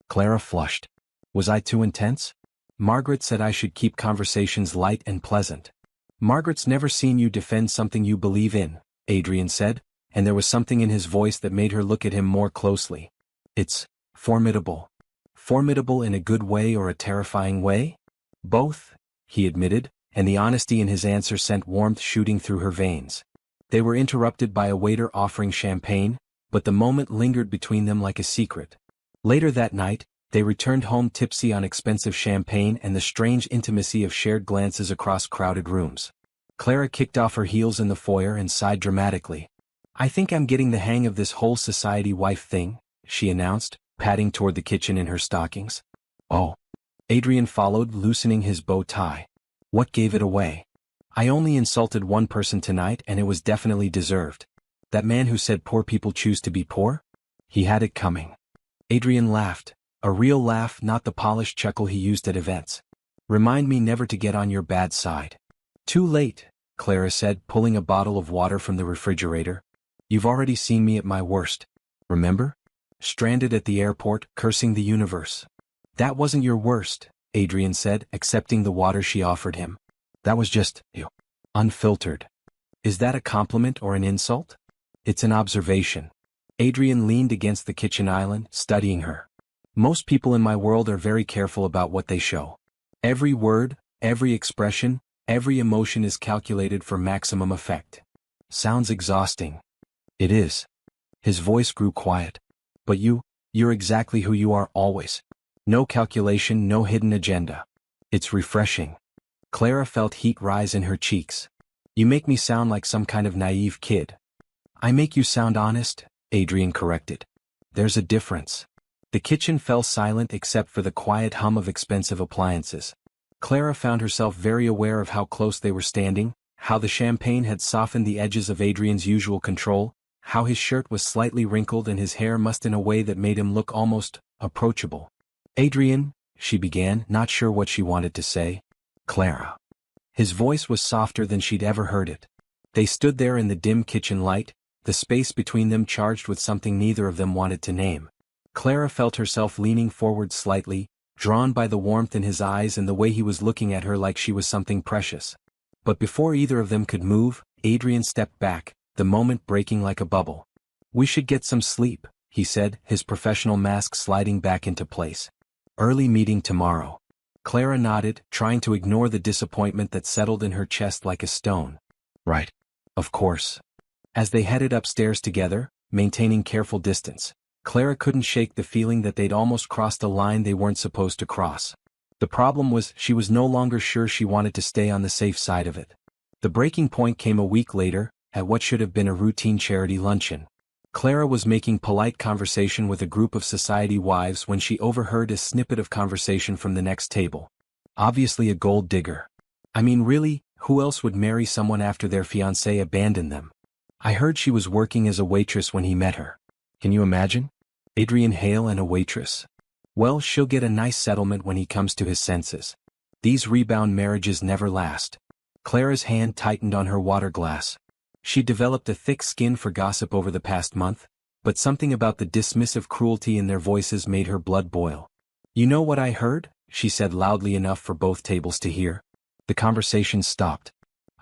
Clara flushed. Was I too intense? Margaret said I should keep conversations light and pleasant. Margaret's never seen you defend something you believe in, Adrian said, and there was something in his voice that made her look at him more closely. It's formidable. Formidable in a good way or a terrifying way? Both, he admitted, and the honesty in his answer sent warmth shooting through her veins. They were interrupted by a waiter offering champagne, but the moment lingered between them like a secret. Later that night, they returned home tipsy on expensive champagne and the strange intimacy of shared glances across crowded rooms. Clara kicked off her heels in the foyer and sighed dramatically. I think I'm getting the hang of this whole society wife thing, she announced, padding toward the kitchen in her stockings. Oh. Adrian followed, loosening his bow tie. What gave it away? I only insulted one person tonight and it was definitely deserved. That man who said poor people choose to be poor? He had it coming. Adrian laughed. A real laugh, not the polished chuckle he used at events. Remind me never to get on your bad side. Too late, Clara said, pulling a bottle of water from the refrigerator. You've already seen me at my worst. Remember? Stranded at the airport, cursing the universe. That wasn't your worst, Adrian said, accepting the water she offered him. That was just, you. Unfiltered. Is that a compliment or an insult? It's an observation. Adrian leaned against the kitchen island, studying her. Most people in my world are very careful about what they show. Every word, every expression, every emotion is calculated for maximum effect. Sounds exhausting. It is. His voice grew quiet. But you're exactly who you are always. No calculation, no hidden agenda. It's refreshing. Clara felt heat rise in her cheeks. You make me sound like some kind of naive kid. I make you sound honest, Adrian corrected. There's a difference. The kitchen fell silent except for the quiet hum of expensive appliances. Clara found herself very aware of how close they were standing, how the champagne had softened the edges of Adrian's usual control, how his shirt was slightly wrinkled and his hair mussed in a way that made him look almost approachable. "Adrian," she began, not sure what she wanted to say. "Clara." His voice was softer than she'd ever heard it. They stood there in the dim kitchen light, the space between them charged with something neither of them wanted to name. Clara felt herself leaning forward slightly, drawn by the warmth in his eyes and the way he was looking at her like she was something precious. But before either of them could move, Adrian stepped back, the moment breaking like a bubble. "We should get some sleep," he said, his professional mask sliding back into place. "Early meeting tomorrow." Clara nodded, trying to ignore the disappointment that settled in her chest like a stone. "Right. Of course." As they headed upstairs together, maintaining careful distance, Clara couldn't shake the feeling that they'd almost crossed a line they weren't supposed to cross. The problem was she was no longer sure she wanted to stay on the safe side of it. The breaking point came a week later, at what should have been a routine charity luncheon. Clara was making polite conversation with a group of society wives when she overheard a snippet of conversation from the next table. "Obviously a gold digger. I mean really, who else would marry someone after their fiancé abandoned them? I heard she was working as a waitress when he met her. Can you imagine? Adrian Hale and a waitress. Well, she'll get a nice settlement when he comes to his senses. These rebound marriages never last." Clara's hand tightened on her water glass. She developed a thick skin for gossip over the past month, but something about the dismissive cruelty in their voices made her blood boil. "You know what I heard?" she said loudly enough for both tables to hear. The conversation stopped.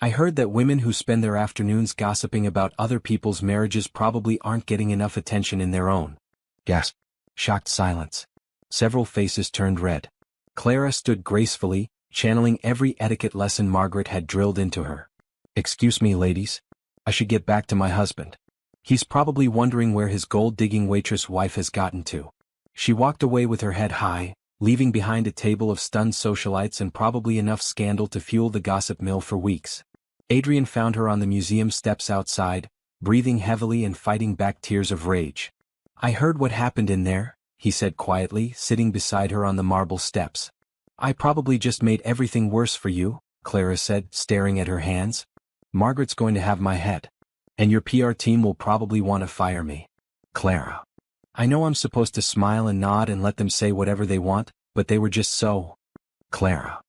"I heard that women who spend their afternoons gossiping about other people's marriages probably aren't getting enough attention in their own." Gasp. Shocked silence. Several faces turned red. Clara stood gracefully, channeling every etiquette lesson Margaret had drilled into her. "Excuse me, ladies. I should get back to my husband. He's probably wondering where his gold-digging waitress wife has gotten to." She walked away with her head high, leaving behind a table of stunned socialites and probably enough scandal to fuel the gossip mill for weeks. Adrian found her on the museum steps outside, breathing heavily and fighting back tears of rage. "I heard what happened in there," he said quietly, sitting beside her on the marble steps. "I probably just made everything worse for you," Clara said, staring at her hands. "Margaret's going to have my head. And your PR team will probably want to fire me." "Clara. I know I'm supposed to smile and nod and let them say whatever they want, but they were just so." "Clara."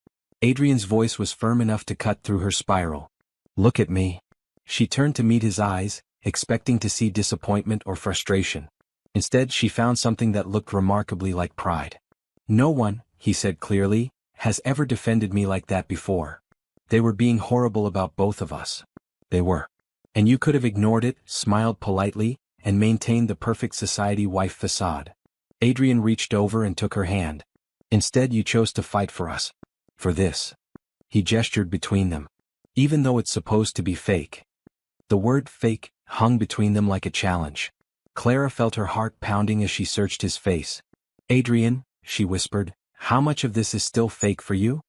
Adrian's voice was firm enough to cut through her spiral. "Look at me." She turned to meet his eyes, expecting to see disappointment or frustration. Instead, she found something that looked remarkably like pride. "No one," he said clearly, "has ever defended me like that before. They were being horrible about both of us. They were. And you could have ignored it, smiled politely, and maintained the perfect society wife facade. Adrian reached over and took her hand. Instead, you chose to fight for us. For this." He gestured between them. "Even though it's supposed to be fake." The word fake hung between them like a challenge. Clara felt her heart pounding as she searched his face. "Adrian," she whispered, "how much of this is still fake for you?"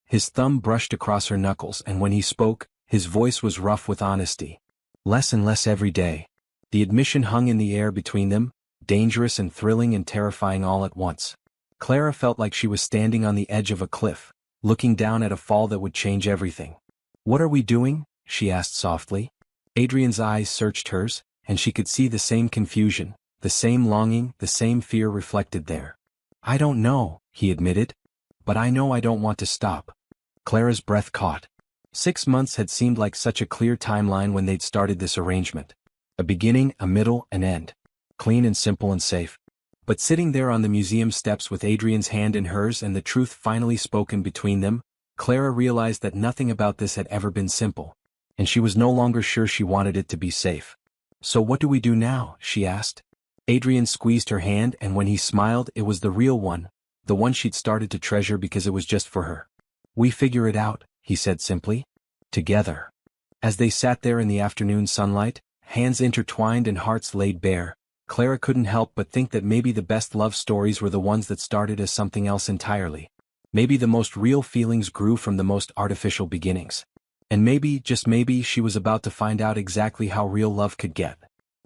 His thumb brushed across her knuckles, and when he spoke, his voice was rough with honesty. "Less and less every day." The admission hung in the air between them, dangerous and thrilling and terrifying all at once. Clara felt like she was standing on the edge of a cliff, looking down at a fall that would change everything. "What are we doing?" she asked softly. Adrian's eyes searched hers, and she could see the same confusion, the same longing, the same fear reflected there. "I don't know," he admitted. "But I know I don't want to stop." Clara's breath caught. 6 months had seemed like such a clear timeline when they'd started this arrangement. A beginning, a middle, an end. Clean and simple and safe. But sitting there on the museum steps with Adrian's hand in hers and the truth finally spoken between them, Clara realized that nothing about this had ever been simple. And she was no longer sure she wanted it to be safe. "So what do we do now?" she asked. Adrian squeezed her hand, and when he smiled, it was the real one, the one she'd started to treasure because it was just for her. "We figure it out," he said simply. "Together." As they sat there in the afternoon sunlight, hands intertwined and hearts laid bare, Clara couldn't help but think that maybe the best love stories were the ones that started as something else entirely. Maybe the most real feelings grew from the most artificial beginnings. And maybe, just maybe, she was about to find out exactly how real love could get.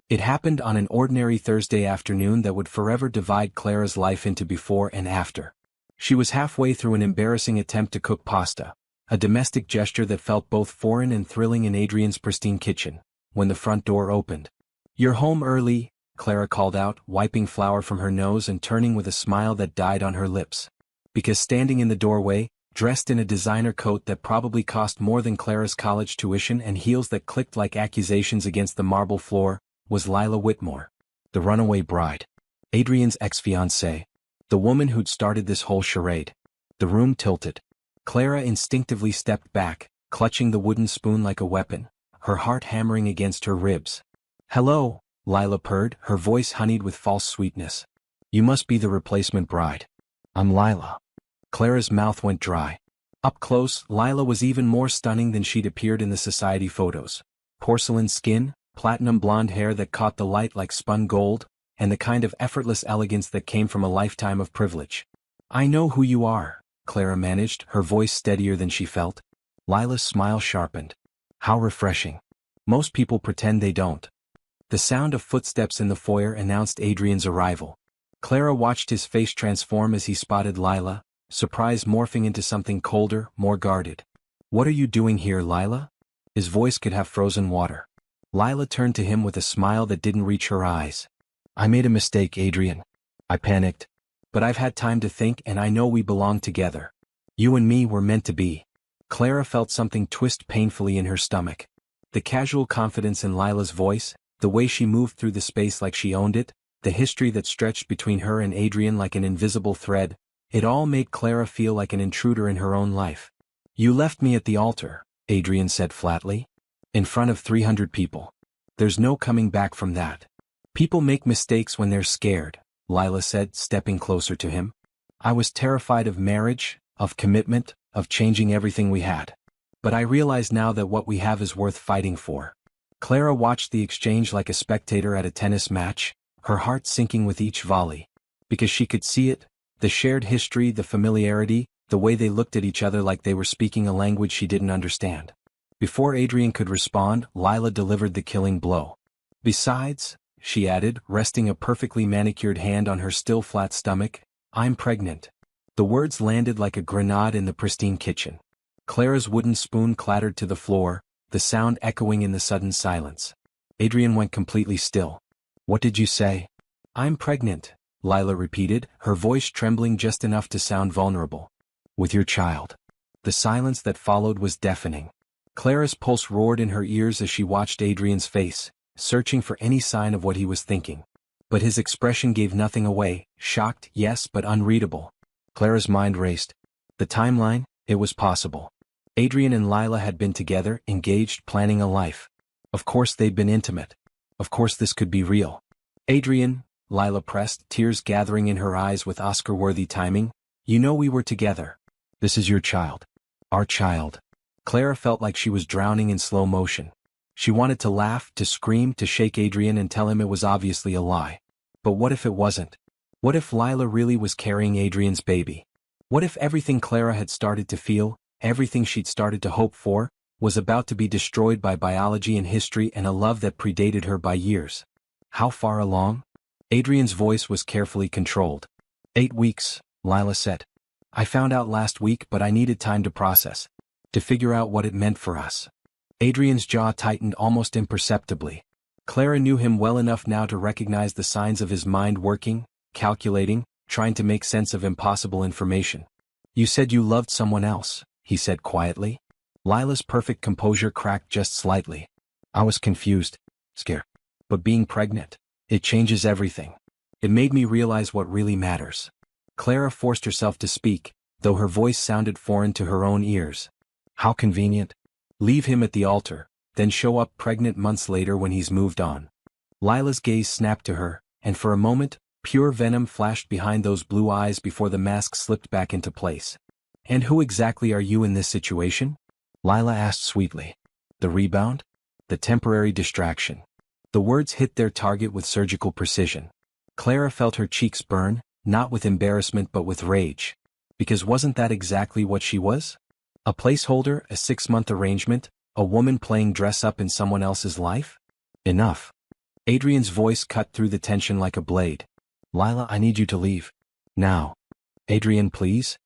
It happened on an ordinary Thursday afternoon that would forever divide Clara's life into before and after. She was halfway through an embarrassing attempt to cook pasta, a domestic gesture that felt both foreign and thrilling in Adrian's pristine kitchen, when the front door opened. "You're home early," Clara called out, wiping flour from her nose and turning with a smile that died on her lips. Because standing in the doorway, dressed in a designer coat that probably cost more than Clara's college tuition and heels that clicked like accusations against the marble floor, was Lila Whitmore. The runaway bride. Adrian's ex-fiancée. The woman who'd started this whole charade. The room tilted. Clara instinctively stepped back, clutching the wooden spoon like a weapon, her heart hammering against her ribs. "Hello," Lila purred, her voice honeyed with false sweetness. "You must be the replacement bride." "I'm Lila." Clara's mouth went dry. Up close, Lila was even more stunning than she'd appeared in the society photos. Porcelain skin, platinum blonde hair that caught the light like spun gold, and the kind of effortless elegance that came from a lifetime of privilege. "I know who you are," Clara managed, her voice steadier than she felt. Lila's smile sharpened. "How refreshing. Most people pretend they don't." The sound of footsteps in the foyer announced Adrian's arrival. Clara watched his face transform as he spotted Lila, surprise morphing into something colder, more guarded. "What are you doing here, Lila?" His voice could have frozen water. Lila turned to him with a smile that didn't reach her eyes. "I made a mistake, Adrian. I panicked. But I've had time to think and I know we belong together. You and me were meant to be." Clara felt something twist painfully in her stomach. The casual confidence in Lila's voice, the way she moved through the space like she owned it, the history that stretched between her and Adrian like an invisible thread, it all made Clara feel like an intruder in her own life. "You left me at the altar," Adrian said flatly. "In front of 300 people. There's no coming back from that." "People make mistakes when they're scared," Lila said, stepping closer to him. "I was terrified of marriage, of commitment, of changing everything we had. But I realize now that what we have is worth fighting for." Clara watched the exchange like a spectator at a tennis match, her heart sinking with each volley. Because she could see it, the shared history, the familiarity, the way they looked at each other like they were speaking a language she didn't understand. Before Adrian could respond, Lila delivered the killing blow. "Besides," she added, resting a perfectly manicured hand on her still flat stomach, "I'm pregnant." The words landed like a grenade in the pristine kitchen. Clara's wooden spoon clattered to the floor, the sound echoing in the sudden silence. Adrian went completely still. "What did you say?" "I'm pregnant," Lila repeated, her voice trembling just enough to sound vulnerable. "With your child." The silence that followed was deafening. Clara's pulse roared in her ears as she watched Adrian's face, searching for any sign of what he was thinking. But his expression gave nothing away, shocked, yes, but unreadable. Clara's mind raced. The timeline, it was possible. Adrian and Lila had been together, engaged, planning a life. Of course they'd been intimate. Of course this could be real. "Adrian," Lila pressed, tears gathering in her eyes with Oscar-worthy timing, "you know we were together. This is your child. Our child." Clara felt like she was drowning in slow motion. She wanted to laugh, to scream, to shake Adrian and tell him it was obviously a lie. But what if it wasn't? What if Lila really was carrying Adrian's baby? What if everything Clara had started to feel, everything she'd started to hope for, was about to be destroyed by biology and history and a love that predated her by years? How far along? Adrian's voice was carefully controlled. 8 weeks, Lila said. "I found out last week, but I needed time to process. To figure out what it meant for us." Adrian's jaw tightened almost imperceptibly. Clara knew him well enough now to recognize the signs of his mind working, calculating, trying to make sense of impossible information. "You said you loved someone else," he said quietly. Lila's perfect composure cracked just slightly. "I was confused, scared. But being pregnant, it changes everything. It made me realize what really matters." Clara forced herself to speak, though her voice sounded foreign to her own ears. "How convenient. Leave him at the altar, then show up pregnant months later when he's moved on." Lila's gaze snapped to her, and for a moment, pure venom flashed behind those blue eyes before the mask slipped back into place. "And who exactly are you in this situation?" Lila asked sweetly. "The rebound? The temporary distraction." The words hit their target with surgical precision. Clara felt her cheeks burn, not with embarrassment but with rage. Because wasn't that exactly what she was? A placeholder, a 6-month arrangement, a woman playing dress-up in someone else's life? Enough. Adrian's voice cut through the tension like a blade. "Lila, I need you to leave. Now." "Adrian, please?"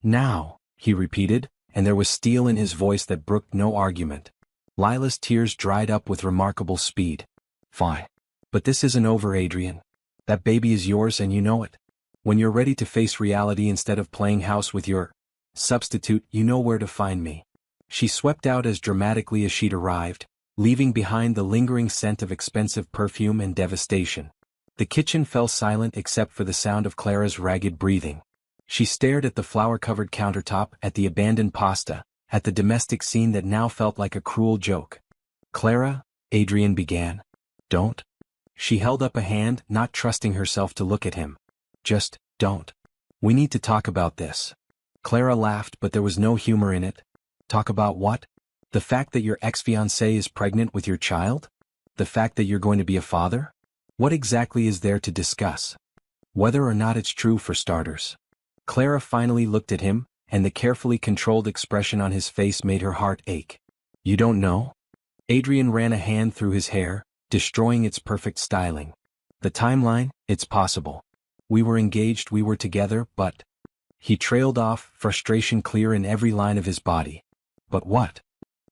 "Now," he repeated, and there was steel in his voice that brooked no argument. Lila's tears dried up with remarkable speed. "Fine. But this isn't over, Adrian. That baby is yours and you know it. When you're ready to face reality instead of playing house with your substitute, you know where to find me. She swept out as dramatically as she'd arrived, leaving behind the lingering scent of expensive perfume and devastation. The kitchen fell silent except for the sound of Clara's ragged breathing. She stared at the flour-covered countertop, at the abandoned pasta, at the domestic scene that now felt like a cruel joke. "Clara," Adrian began. "Don't." She held up a hand, not trusting herself to look at him. "Just, don't. We need to talk about this." Clara laughed, but there was no humor in it. "Talk about what? The fact that your ex-fiancée is pregnant with your child? The fact that you're going to be a father? What exactly is there to discuss? Whether or not it's true, for starters." Clara finally looked at him, and the carefully controlled expression on his face made her heart ache. "You don't know?" Adrian ran a hand through his hair, destroying its perfect styling. "The timeline? It's possible. We were engaged, we were together, but..." He trailed off, frustration clear in every line of his body. "But what?"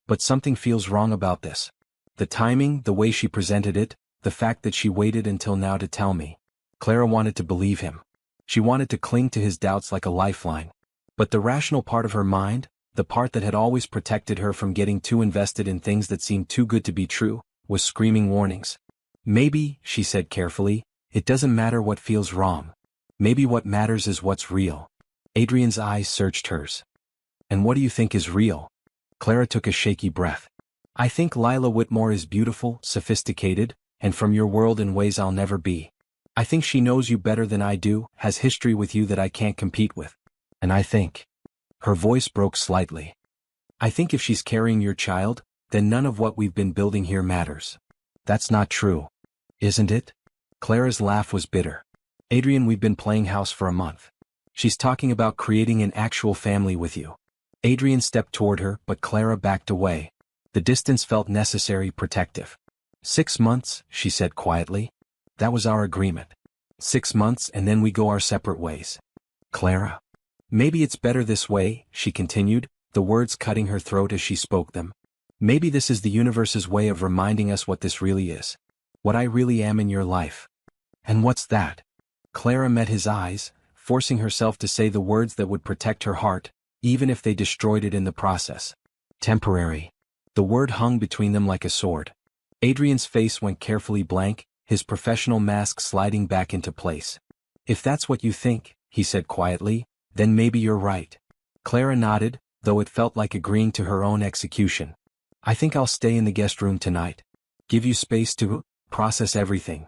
"But something feels wrong about this. The timing, the way she presented it, the fact that she waited until now to tell me." Clara wanted to believe him. She wanted to cling to his doubts like a lifeline. But the rational part of her mind, the part that had always protected her from getting too invested in things that seemed too good to be true, was screaming warnings. "Maybe," she said carefully, "it doesn't matter what feels wrong. Maybe what matters is what's real." Adrian's eyes searched hers. "And what do you think is real?" Clara took a shaky breath. "I think Lila Whitmore is beautiful, sophisticated, and from your world in ways I'll never be. I think she knows you better than I do, has history with you that I can't compete with. And I think..." Her voice broke slightly. "I think if she's carrying your child, then none of what we've been building here matters." "That's not true. Isn't it?" Clara's laugh was bitter. "Adrian, we've been playing house for a month. She's talking about creating an actual family with you." Adrian stepped toward her, but Clara backed away. The distance felt necessary, protective. 6 months, she said quietly. "That was our agreement. 6 months and then we go our separate ways." "Clara. Maybe it's better this way," she continued, the words cutting her throat as she spoke them. "Maybe this is the universe's way of reminding us what this really is. What I really am in your life." "And what's that?" Clara met his eyes, forcing herself to say the words that would protect her heart, even if they destroyed it in the process. "Temporary." The word hung between them like a sword. Adrian's face went carefully blank, his professional mask sliding back into place. "If that's what you think," he said quietly, "then maybe you're right." Clara nodded, though it felt like agreeing to her own execution. "I think I'll stay in the guest room tonight. Give you space to process everything."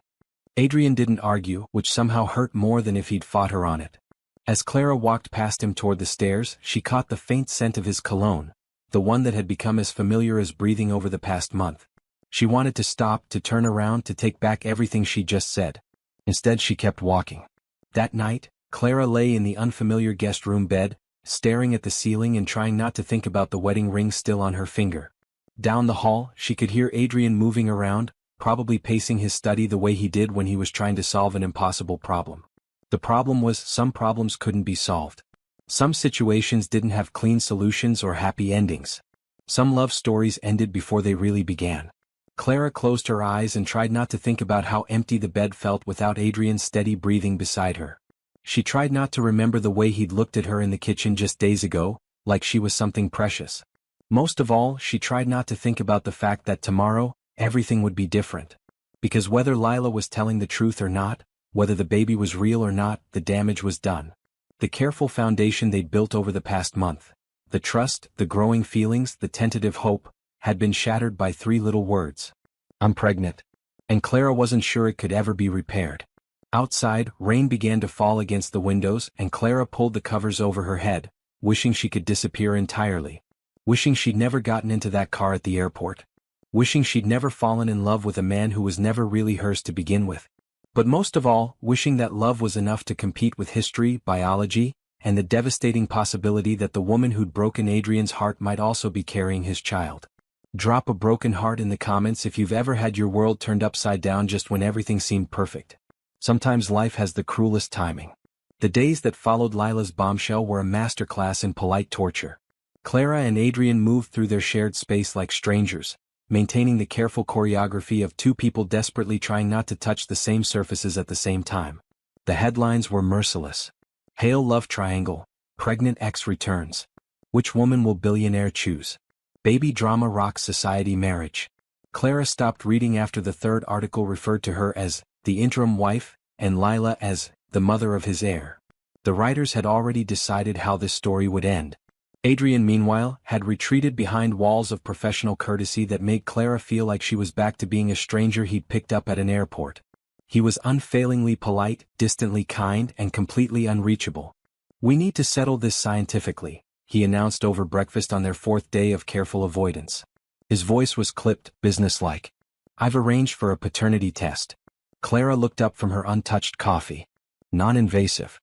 Adrian didn't argue, which somehow hurt more than if he'd fought her on it. As Clara walked past him toward the stairs, she caught the faint scent of his cologne, the one that had become as familiar as breathing over the past month. She wanted to stop, to turn around, to take back everything she'd just said. Instead, she kept walking. That night, Clara lay in the unfamiliar guest room bed, staring at the ceiling and trying not to think about the wedding ring still on her finger. Down the hall, she could hear Adrian moving around, probably pacing his study the way he did when he was trying to solve an impossible problem. The problem was, some problems couldn't be solved. Some situations didn't have clean solutions or happy endings. Some love stories ended before they really began. Clara closed her eyes and tried not to think about how empty the bed felt without Adrian's steady breathing beside her. She tried not to remember the way he'd looked at her in the kitchen just days ago, like she was something precious. Most of all, she tried not to think about the fact that tomorrow, everything would be different. Because whether Lila was telling the truth or not, whether the baby was real or not, the damage was done. The careful foundation they'd built over the past month, the trust, the growing feelings, the tentative hope, had been shattered by 3 little words. "I'm pregnant." And Clara wasn't sure it could ever be repaired. Outside, rain began to fall against the windows and Clara pulled the covers over her head, wishing she could disappear entirely. Wishing she'd never gotten into that car at the airport. Wishing she'd never fallen in love with a man who was never really hers to begin with. But most of all, wishing that love was enough to compete with history, biology, and the devastating possibility that the woman who'd broken Adrian's heart might also be carrying his child. Drop a broken heart in the comments if you've ever had your world turned upside down just when everything seemed perfect. Sometimes life has the cruelest timing. The days that followed Lila's bombshell were a masterclass in polite torture. Clara and Adrian moved through their shared space like strangers, maintaining the careful choreography of two people desperately trying not to touch the same surfaces at the same time. The headlines were merciless. Hail love triangle, pregnant ex returns. Which woman will billionaire choose? Baby drama rocks society marriage. Clara stopped reading after the third article referred to her as the interim wife, and Lila as the mother of his heir. The writers had already decided how this story would end. Adrian, meanwhile, had retreated behind walls of professional courtesy that made Clara feel like she was back to being a stranger he'd picked up at an airport. He was unfailingly polite, distantly kind, and completely unreachable. "We need to settle this scientifically," he announced over breakfast on their fourth day of careful avoidance. His voice was clipped, businesslike. "I've arranged for a paternity test." Clara looked up from her untouched coffee. "Non-invasive.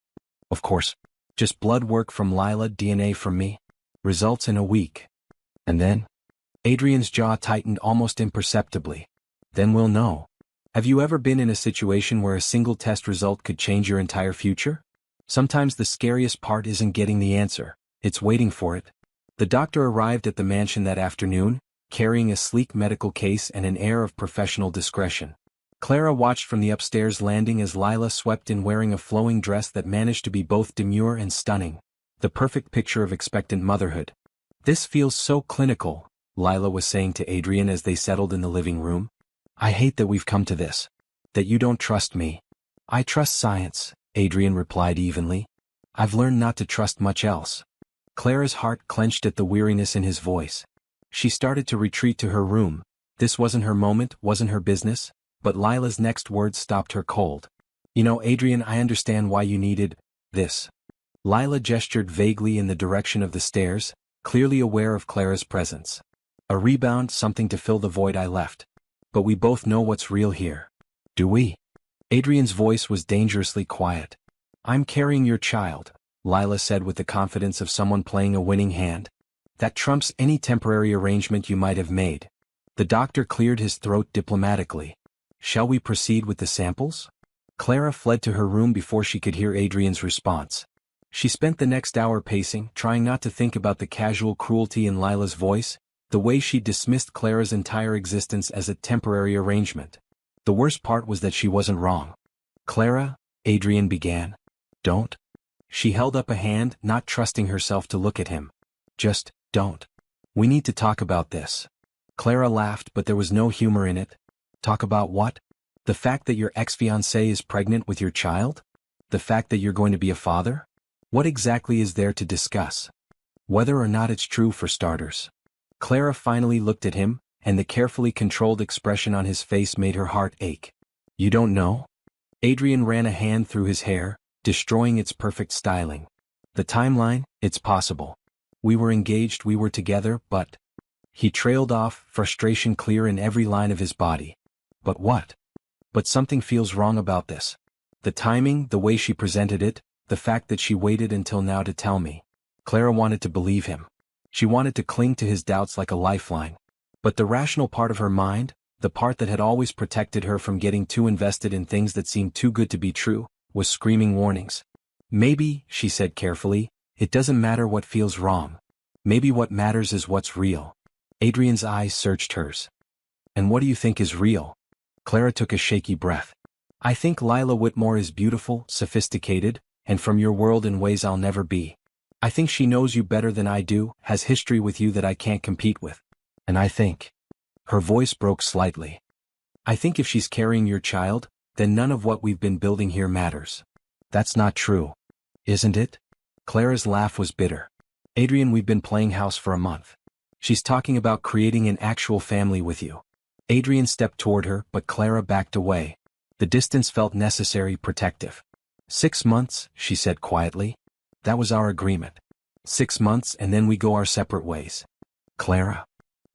Of course. Just blood work from Lila, DNA from me. Results in a week. And then?" Adrian's jaw tightened almost imperceptibly. "Then we'll know." Have you ever been in a situation where a single test result could change your entire future? Sometimes the scariest part isn't getting the answer, it's waiting for it. The doctor arrived at the mansion that afternoon, carrying a sleek medical case and an air of professional discretion. Clara watched from the upstairs landing as Lila swept in wearing a flowing dress that managed to be both demure and stunning, the perfect picture of expectant motherhood. "This feels so clinical," Lila was saying to Adrian as they settled in the living room. "I hate that we've come to this. That you don't trust me." "I trust science," Adrian replied evenly. "I've learned not to trust much else." Clara's heart clenched at the weariness in his voice. She started to retreat to her room. This wasn't her moment, wasn't her business, but Lila's next words stopped her cold. "You know, Adrian, I understand why you needed this." Lila gestured vaguely in the direction of the stairs, clearly aware of Clara's presence. "A rebound, something to fill the void I left. But we both know what's real here. Do we?" Adrian's voice was dangerously quiet. "I'm carrying your child," Lila said with the confidence of someone playing a winning hand. "That trumps any temporary arrangement you might have made." The doctor cleared his throat diplomatically. "Shall we proceed with the samples?" Clara fled to her room before she could hear Adrian's response. She spent the next hour pacing, trying not to think about the casual cruelty in Lila's voice, the way she dismissed Clara's entire existence as a temporary arrangement. The worst part was that she wasn't wrong. "Clara," Adrian began. "Don't." She held up a hand, not trusting herself to look at him. "Just, don't. We need to talk about this." Clara laughed, but there was no humor in it. "Talk about what? The fact that your ex-fiancée is pregnant with your child? The fact that you're going to be a father? What exactly is there to discuss? Whether or not it's true, for starters." Clara finally looked at him, and the carefully controlled expression on his face made her heart ache. "You don't know?" Adrian ran a hand through his hair, destroying its perfect styling. "The timeline, it's possible. We were engaged, we were together, but..." He trailed off, frustration clear in every line of his body. "But what?" "But something feels wrong about this. The timing, the way she presented it, the fact that she waited until now to tell me." Clara wanted to believe him. She wanted to cling to his doubts like a lifeline. But the rational part of her mind, the part that had always protected her from getting too invested in things that seemed too good to be true, was screaming warnings. "Maybe," she said carefully, "it doesn't matter what feels wrong. Maybe what matters is what's real." Adrian's eyes searched hers. "And what do you think is real?" Clara took a shaky breath. "I think Lila Whitmore is beautiful, sophisticated, and from your world in ways I'll never be. I think she knows you better than I do, has history with you that I can't compete with. And I think..." Her voice broke slightly. "I think if she's carrying your child, then none of what we've been building here matters." "That's not true. Isn't it?" Clara's laugh was bitter. "Adrian, we've been playing house for a month. She's talking about creating an actual family with you." Adrian stepped toward her, but Clara backed away. The distance felt necessary, protective. 6 months, she said quietly. "That was our agreement. 6 months and then we go our separate ways." "Clara."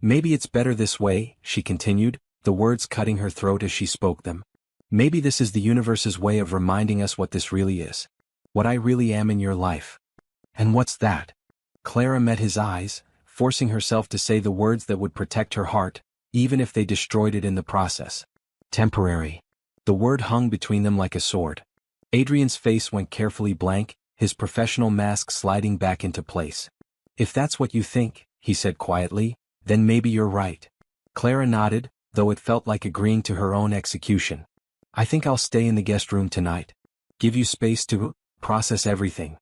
"Maybe it's better this way," she continued, the words cutting her throat as she spoke them. "Maybe this is the universe's way of reminding us what this really is. What I really am in your life." "And what's that?" Clara met his eyes, forcing herself to say the words that would protect her heart, even if they destroyed it in the process. "Temporary." The word hung between them like a sword. Adrian's face went carefully blank, his professional mask sliding back into place. "If that's what you think," he said quietly, "then maybe you're right. Clara nodded, though it felt like agreeing to her own execution. I think I'll stay in the guest room tonight. Give you space to process everything.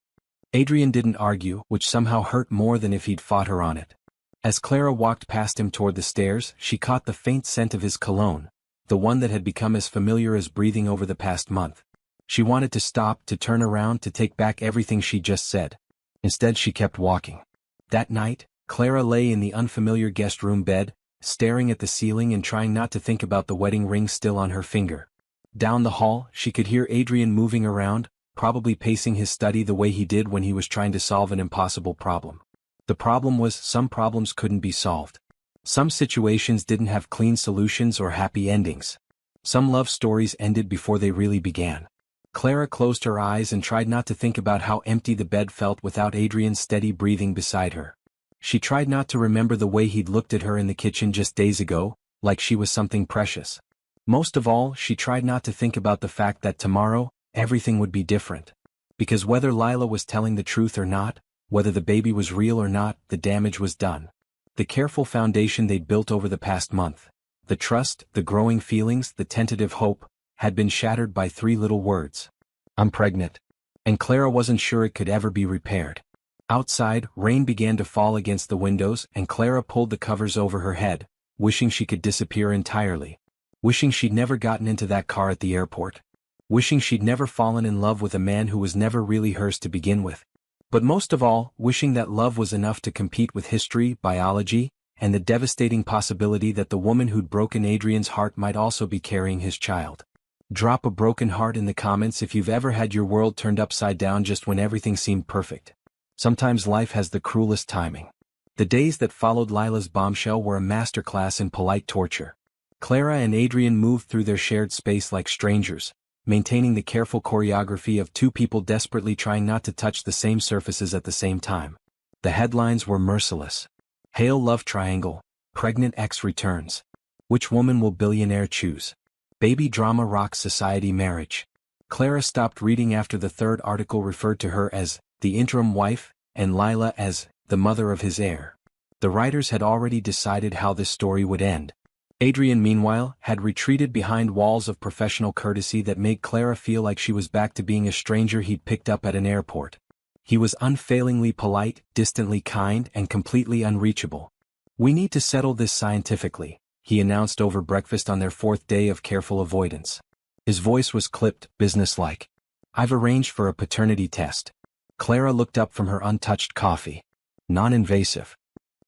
Adrian didn't argue, which somehow hurt more than if he'd fought her on it. As Clara walked past him toward the stairs, she caught the faint scent of his cologne, the one that had become as familiar as breathing over the past month. She wanted to stop, to turn around, to take back everything she just said. Instead she kept walking. That night, Clara lay in the unfamiliar guest room bed, staring at the ceiling and trying not to think about the wedding ring still on her finger. Down the hall, she could hear Adrian moving around, probably pacing his study the way he did when he was trying to solve an impossible problem. The problem was, some problems couldn't be solved. Some situations didn't have clean solutions or happy endings. Some love stories ended before they really began. Clara closed her eyes and tried not to think about how empty the bed felt without Adrian's steady breathing beside her. She tried not to remember the way he'd looked at her in the kitchen just days ago, like she was something precious. Most of all, she tried not to think about the fact that tomorrow, everything would be different. Because whether Lila was telling the truth or not, whether the baby was real or not, the damage was done. The careful foundation they'd built over the past month, the trust, the growing feelings, the tentative hope, had been shattered by 3 little words. I'm pregnant. And Clara wasn't sure it could ever be repaired. Outside, rain began to fall against the windows and Clara pulled the covers over her head, wishing she could disappear entirely. Wishing she'd never gotten into that car at the airport. Wishing she'd never fallen in love with a man who was never really hers to begin with. But most of all, wishing that love was enough to compete with history, biology, and the devastating possibility that the woman who'd broken Adrian's heart might also be carrying his child. Drop a broken heart in the comments if you've ever had your world turned upside down just when everything seemed perfect. Sometimes life has the cruelest timing. The days that followed Lila's bombshell were a masterclass in polite torture. Clara and Adrian moved through their shared space like strangers, maintaining the careful choreography of 2 people desperately trying not to touch the same surfaces at the same time. The headlines were merciless. Hail love triangle, pregnant ex returns. Which woman will billionaire choose? Baby drama rocks society marriage. Clara stopped reading after the 3rd article referred to her as the interim wife, and Lila as the mother of his heir. The writers had already decided how this story would end. Adrian, meanwhile, had retreated behind walls of professional courtesy that made Clara feel like she was back to being a stranger he'd picked up at an airport. He was unfailingly polite, distantly kind, and completely unreachable. We need to settle this scientifically, he announced over breakfast on their 4th day of careful avoidance. His voice was clipped, businesslike. I've arranged for a paternity test. Clara looked up from her untouched coffee. Non-invasive.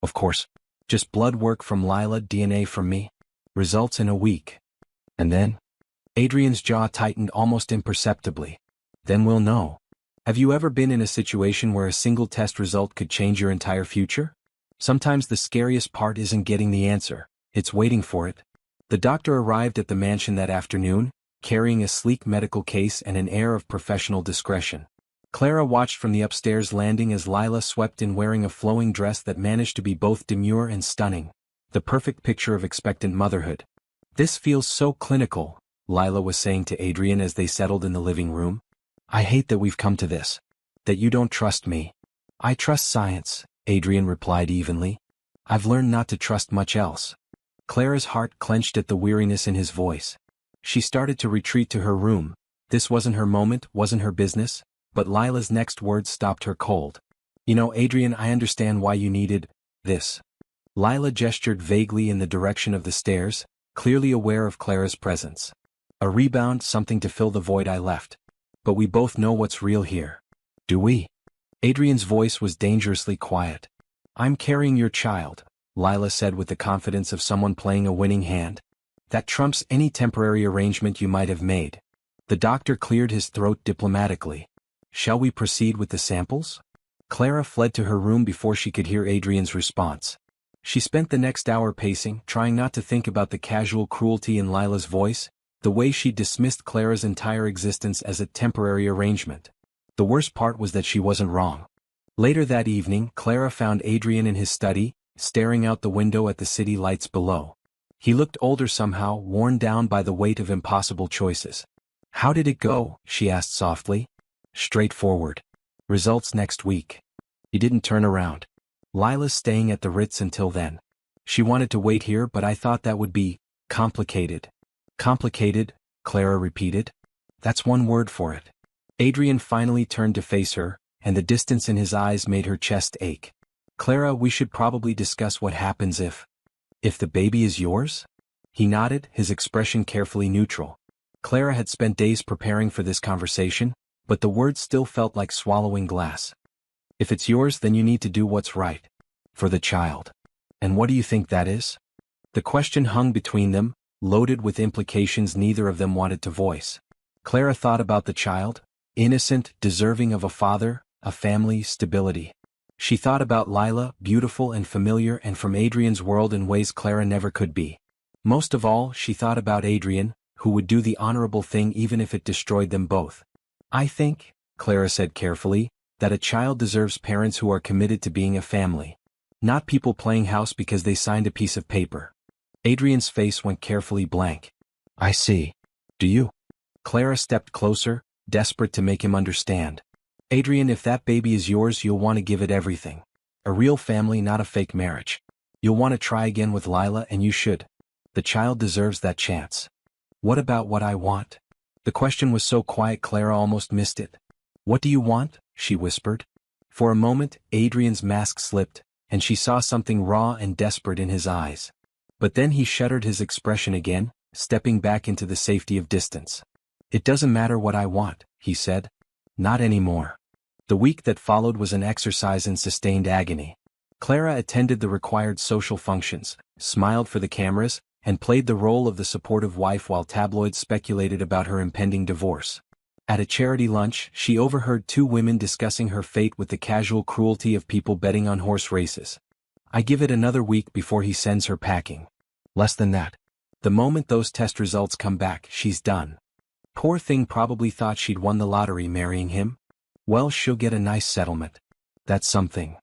Of course. Just blood work from Lila, DNA from me. Results in a week. And then? Adrian's jaw tightened almost imperceptibly. Then we'll know. Have you ever been in a situation where a single test result could change your entire future? Sometimes the scariest part isn't getting the answer, it's waiting for it. The doctor arrived at the mansion that afternoon, carrying a sleek medical case and an air of professional discretion. Clara watched from the upstairs landing as Lila swept in wearing a flowing dress that managed to be both demure and stunning, the perfect picture of expectant motherhood. This feels so clinical, Lila was saying to Adrian as they settled in the living room. I hate that we've come to this. That you don't trust me. I trust science, Adrian replied evenly. I've learned not to trust much else. Clara's heart clenched at the weariness in his voice. She started to retreat to her room. This wasn't her moment, wasn't her business, but Lila's next words stopped her cold. You know, Adrian, I understand why you needed this. Lila gestured vaguely in the direction of the stairs, clearly aware of Clara's presence. A rebound, something to fill the void I left. But we both know what's real here. Do we? Adrian's voice was dangerously quiet. I'm carrying your child, Lila said with the confidence of someone playing a winning hand. That trumps any temporary arrangement you might have made. The doctor cleared his throat diplomatically. Shall we proceed with the samples? Clara fled to her room before she could hear Adrian's response. She spent the next hour pacing, trying not to think about the casual cruelty in Lila's voice, the way she dismissed Clara's entire existence as a temporary arrangement. The worst part was that she wasn't wrong. Later that evening, Clara found Adrian in his study, staring out the window at the city lights below. He looked older somehow, worn down by the weight of impossible choices. How did it go? She asked softly. Straightforward. Results next week. He didn't turn around. Lila's staying at the Ritz until then. She wanted to wait here, but I thought that would be complicated. Complicated, Clara repeated. That's one word for it. Adrian finally turned to face her, and the distance in his eyes made her chest ache. Clara, we should probably discuss what happens if the baby is yours? He nodded, his expression carefully neutral. Clara had spent days preparing for this conversation, but the words still felt like swallowing glass. If it's yours, then you need to do what's right. For the child. And what do you think that is? The question hung between them, loaded with implications neither of them wanted to voice. Clara thought about the child, innocent, deserving of a father, a family, stability. She thought about Lila, beautiful and familiar and from Adrian's world in ways Clara never could be. Most of all, she thought about Adrian, who would do the honorable thing even if it destroyed them both. I think, Clara said carefully, that a child deserves parents who are committed to being a family. Not people playing house because they signed a piece of paper. Adrian's face went carefully blank. I see. Do you? Clara stepped closer, desperate to make him understand. Adrian, if that baby is yours, you'll want to give it everything. A real family, not a fake marriage. You'll want to try again with Lila, and you should. The child deserves that chance. What about what I want? The question was so quiet Clara almost missed it. What do you want? She whispered. For a moment, Adrian's mask slipped, and she saw something raw and desperate in his eyes. But then he shuttered his expression again, stepping back into the safety of distance. It doesn't matter what I want, he said. Not anymore. The week that followed was an exercise in sustained agony. Clara attended the required social functions, smiled for the cameras, and played the role of the supportive wife while tabloids speculated about her impending divorce. At a charity lunch, she overheard two women discussing her fate with the casual cruelty of people betting on horse races. I give it another week before he sends her packing. Less than that. The moment those test results come back, she's done. Poor thing, probably thought she'd won the lottery marrying him. Well, she'll get a nice settlement. That's something.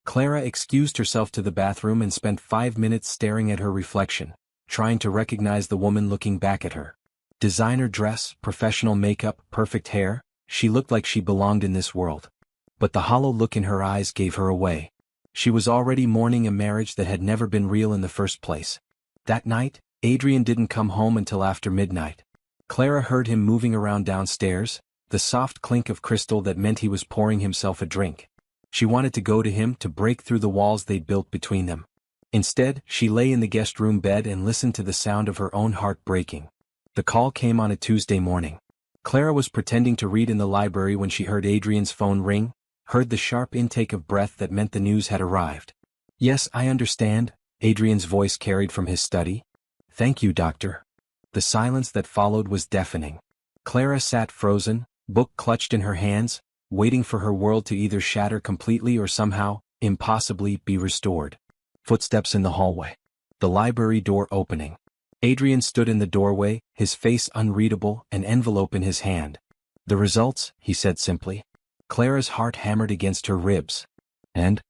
Clara excused herself to the bathroom and spent 5 minutes staring at her reflection, trying to recognize the woman looking back at her. Designer dress, professional makeup, perfect hair, she looked like she belonged in this world. But the hollow look in her eyes gave her away. She was already mourning a marriage that had never been real in the first place. That night, Adrian didn't come home until after midnight. Clara heard him moving around downstairs, the soft clink of crystal that meant he was pouring himself a drink. She wanted to go to him to break through the walls they'd built between them. Instead, she lay in the guest room bed and listened to the sound of her own heart breaking. The call came on a Tuesday morning. Clara was pretending to read in the library when she heard Adrian's phone ring, heard the sharp intake of breath that meant the news had arrived. Yes, I understand, Adrian's voice carried from his study. Thank you, doctor. The silence that followed was deafening. Clara sat frozen, book clutched in her hands, waiting for her world to either shatter completely or somehow, impossibly, be restored. Footsteps in the hallway. The library door opening. Adrian stood in the doorway, his face unreadable, an envelope in his hand. The results, he said simply. Clara's heart hammered against her ribs. And?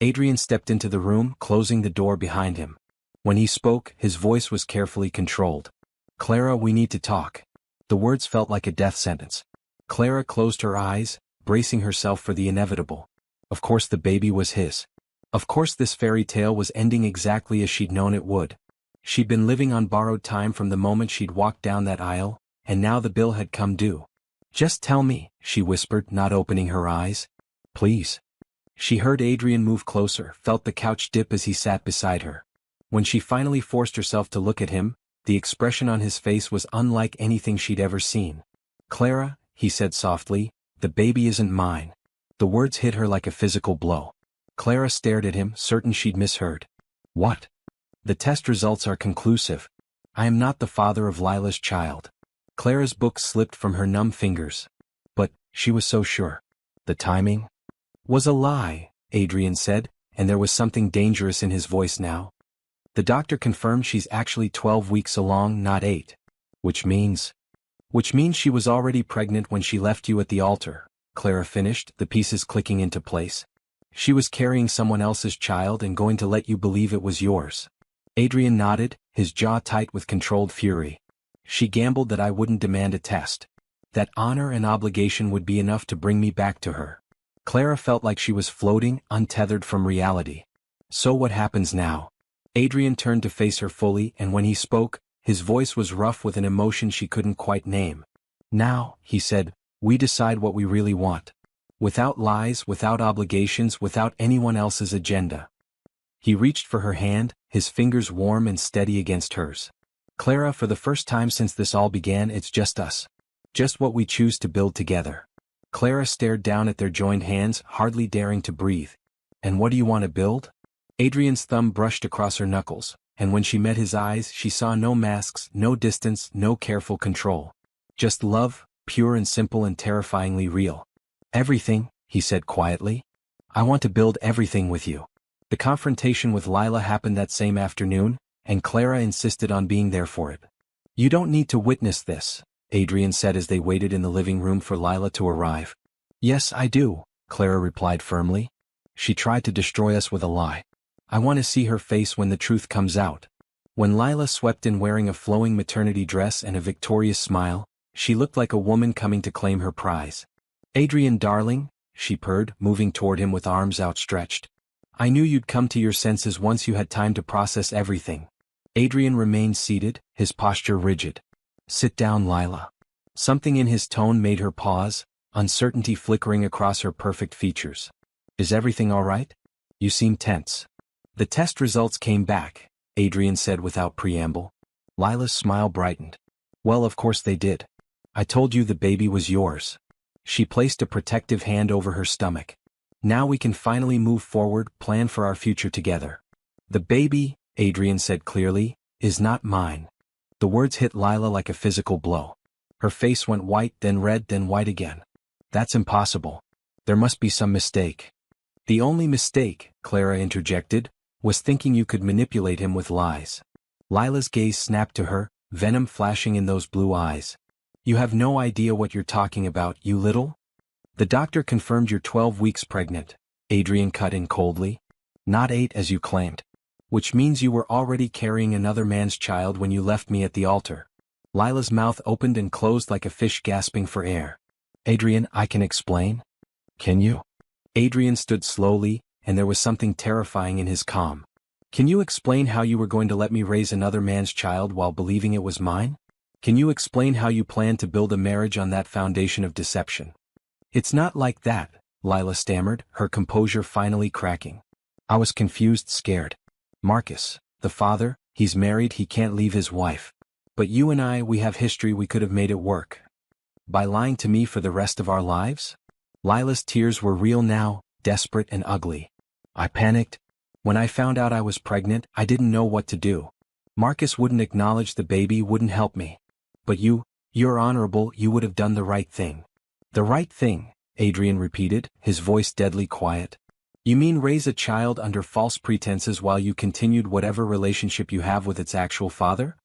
Adrian stepped into the room, closing the door behind him. When he spoke, his voice was carefully controlled. Clara, we need to talk. The words felt like a death sentence. Clara closed her eyes, bracing herself for the inevitable. Of course the baby was his. Of course this fairy tale was ending exactly as she'd known it would. She'd been living on borrowed time from the moment she'd walked down that aisle, and now the bill had come due. Just tell me, she whispered, not opening her eyes. Please. She heard Adrian move closer, felt the couch dip as he sat beside her. When she finally forced herself to look at him, the expression on his face was unlike anything she'd ever seen. Clara, he said softly, the baby isn't mine. The words hit her like a physical blow. Clara stared at him, certain she'd misheard. What? The test results are conclusive. I am not the father of Lila's child. Clara's book slipped from her numb fingers. But, she was so sure. The timing was a lie, Adrian said, and there was something dangerous in his voice now. The doctor confirmed she's actually 12 weeks along, not 8. Which means she was already pregnant when she left you at the altar, Clara finished, the pieces clicking into place. She was carrying someone else's child and going to let you believe it was yours. Adrian nodded, his jaw tight with controlled fury. She gambled that I wouldn't demand a test. That honor and obligation would be enough to bring me back to her. Clara felt like she was floating, untethered from reality. So what happens now? Adrian turned to face her fully, and when he spoke, his voice was rough with an emotion she couldn't quite name. "Now," he said, "we decide what we really want. Without lies, without obligations, without anyone else's agenda." He reached for her hand, his fingers warm and steady against hers. "Clara, for the first time since this all began, it's just us. Just what we choose to build together." Clara stared down at their joined hands, hardly daring to breathe. "And what do you want to build?" Adrian's thumb brushed across her knuckles, and when she met his eyes she saw no masks, no distance, no careful control. Just love, pure and simple and terrifyingly real. "Everything," he said quietly. "I want to build everything with you." The confrontation with Lila happened that same afternoon, and Clara insisted on being there for it. "You don't need to witness this," Adrian said as they waited in the living room for Lila to arrive. "Yes, I do," Clara replied firmly. "She tried to destroy us with a lie. I want to see her face when the truth comes out." When Lila swept in wearing a flowing maternity dress and a victorious smile, she looked like a woman coming to claim her prize. "Adrian, darling," she purred, moving toward him with arms outstretched. "I knew you'd come to your senses once you had time to process everything." Adrian remained seated, his posture rigid. "Sit down, Lila." Something in his tone made her pause, uncertainty flickering across her perfect features. "Is everything all right? You seem tense." "The test results came back," Adrian said without preamble. Lila's smile brightened. "Well, of course they did. I told you the baby was yours." She placed a protective hand over her stomach. "Now we can finally move forward, plan for our future together." "The baby," Adrian said clearly, "is not mine." The words hit Lila like a physical blow. Her face went white, then red, then white again. "That's impossible. There must be some mistake." "The only mistake," Clara interjected, "was thinking you could manipulate him with lies." Lila's gaze snapped to her, venom flashing in those blue eyes. "You have no idea what you're talking about, you little—" "The doctor confirmed you're 12 weeks pregnant," Adrian cut in coldly. "Not 8 as you claimed. Which means you were already carrying another man's child when you left me at the altar." Lila's mouth opened and closed like a fish gasping for air. "Adrian, I can explain." "Can you?" Adrian stood slowly, and there was something terrifying in his calm. "Can you explain how you were going to let me raise another man's child while believing it was mine? Can you explain how you planned to build a marriage on that foundation of deception?" "It's not like that," Lila stammered, her composure finally cracking. "I was confused, scared. Marcus, the father, he's married, he can't leave his wife. But you and I, we have history, we could have made it work. By lying to me for the rest of our lives?" Lila's tears were real now, desperate and ugly. "I panicked. When I found out I was pregnant, I didn't know what to do. Marcus wouldn't acknowledge the baby, wouldn't help me. But you're honorable, you would have done the right thing." "The right thing," Adrian repeated, his voice deadly quiet. "You mean raise a child under false pretenses while you continued whatever relationship you have with its actual father?"